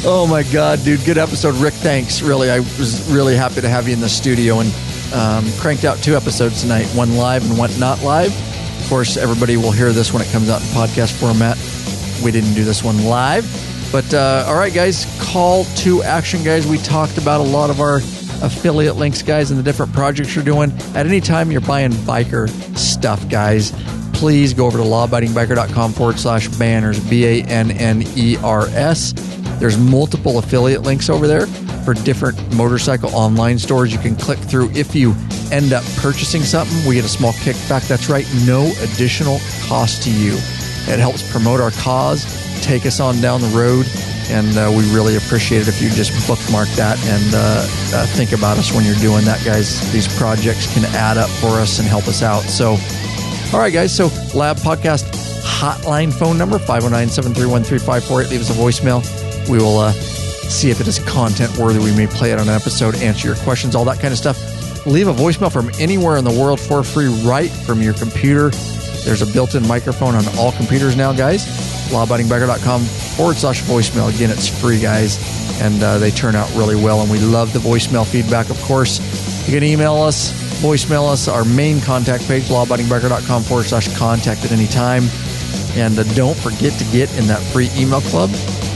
A: Oh my God, dude. Good episode. Rick, thanks. Really, I was really happy to have you in the studio and cranked out 2 episodes tonight, one live and one not live. Of course, everybody will hear this when it comes out in podcast format. We didn't do this one live. But all right, guys, call to action, guys. We talked about a lot of our affiliate links, guys, and the different projects you're doing. At any time you're buying biker stuff, guys, please go over to lawabidingbiker.com/banners, BANNERS. There's multiple affiliate links over there for different motorcycle online stores you can click through. If you end up purchasing something, we get a small kickback. That's right, no additional cost to you. It helps promote our cause, take us on down the road, and we really appreciate it if you just bookmark that and think about us when you're doing that, guys. These projects can add up for us and help us out. So, all right, guys. So, Lab Podcast hotline phone number, 509-731-3548. Leave us a voicemail. We will see if it is content worthy. We may play it on an episode, answer your questions, all that kind of stuff. Leave a voicemail from anywhere in the world for free right from your computer. There's a built-in microphone on all computers now, guys. lawabidingbiker.com/voicemail. Again, it's free, guys, and they turn out really well, and we love the voicemail feedback, of course. You can email us, voicemail us, our main contact page, lawabidingbiker.com/contact at any time. And don't forget to get in that free email club,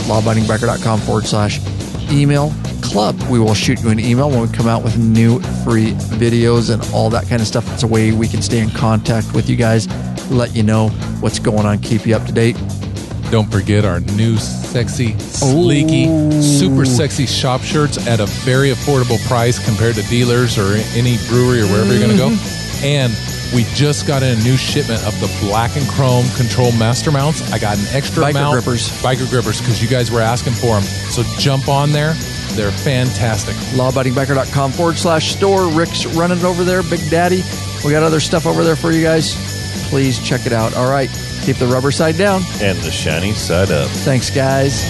A: lawabidingbiker.com/email club. We will shoot you an email when we come out with new free videos and all that kind of stuff. It's a way we can stay in contact with you guys, let you know what's going on, keep you up to date.
C: Don't forget our new sexy, sleeky, super sexy shop shirts at a very affordable price compared to dealers or any brewery or wherever you're going to go. And we just got in a new shipment of the black and chrome control master mounts. I got an extra
A: Biker
C: mount.
A: grippers.
C: Biker grippers, because you guys were asking for them. So jump on there. They're fantastic.
A: lawabidingbiker.com/store. Rick's running it over there, Big Daddy. We got other stuff over there for you guys. Please check it out. All right. Keep the rubber side down.
D: And the shiny side up.
A: Thanks, guys.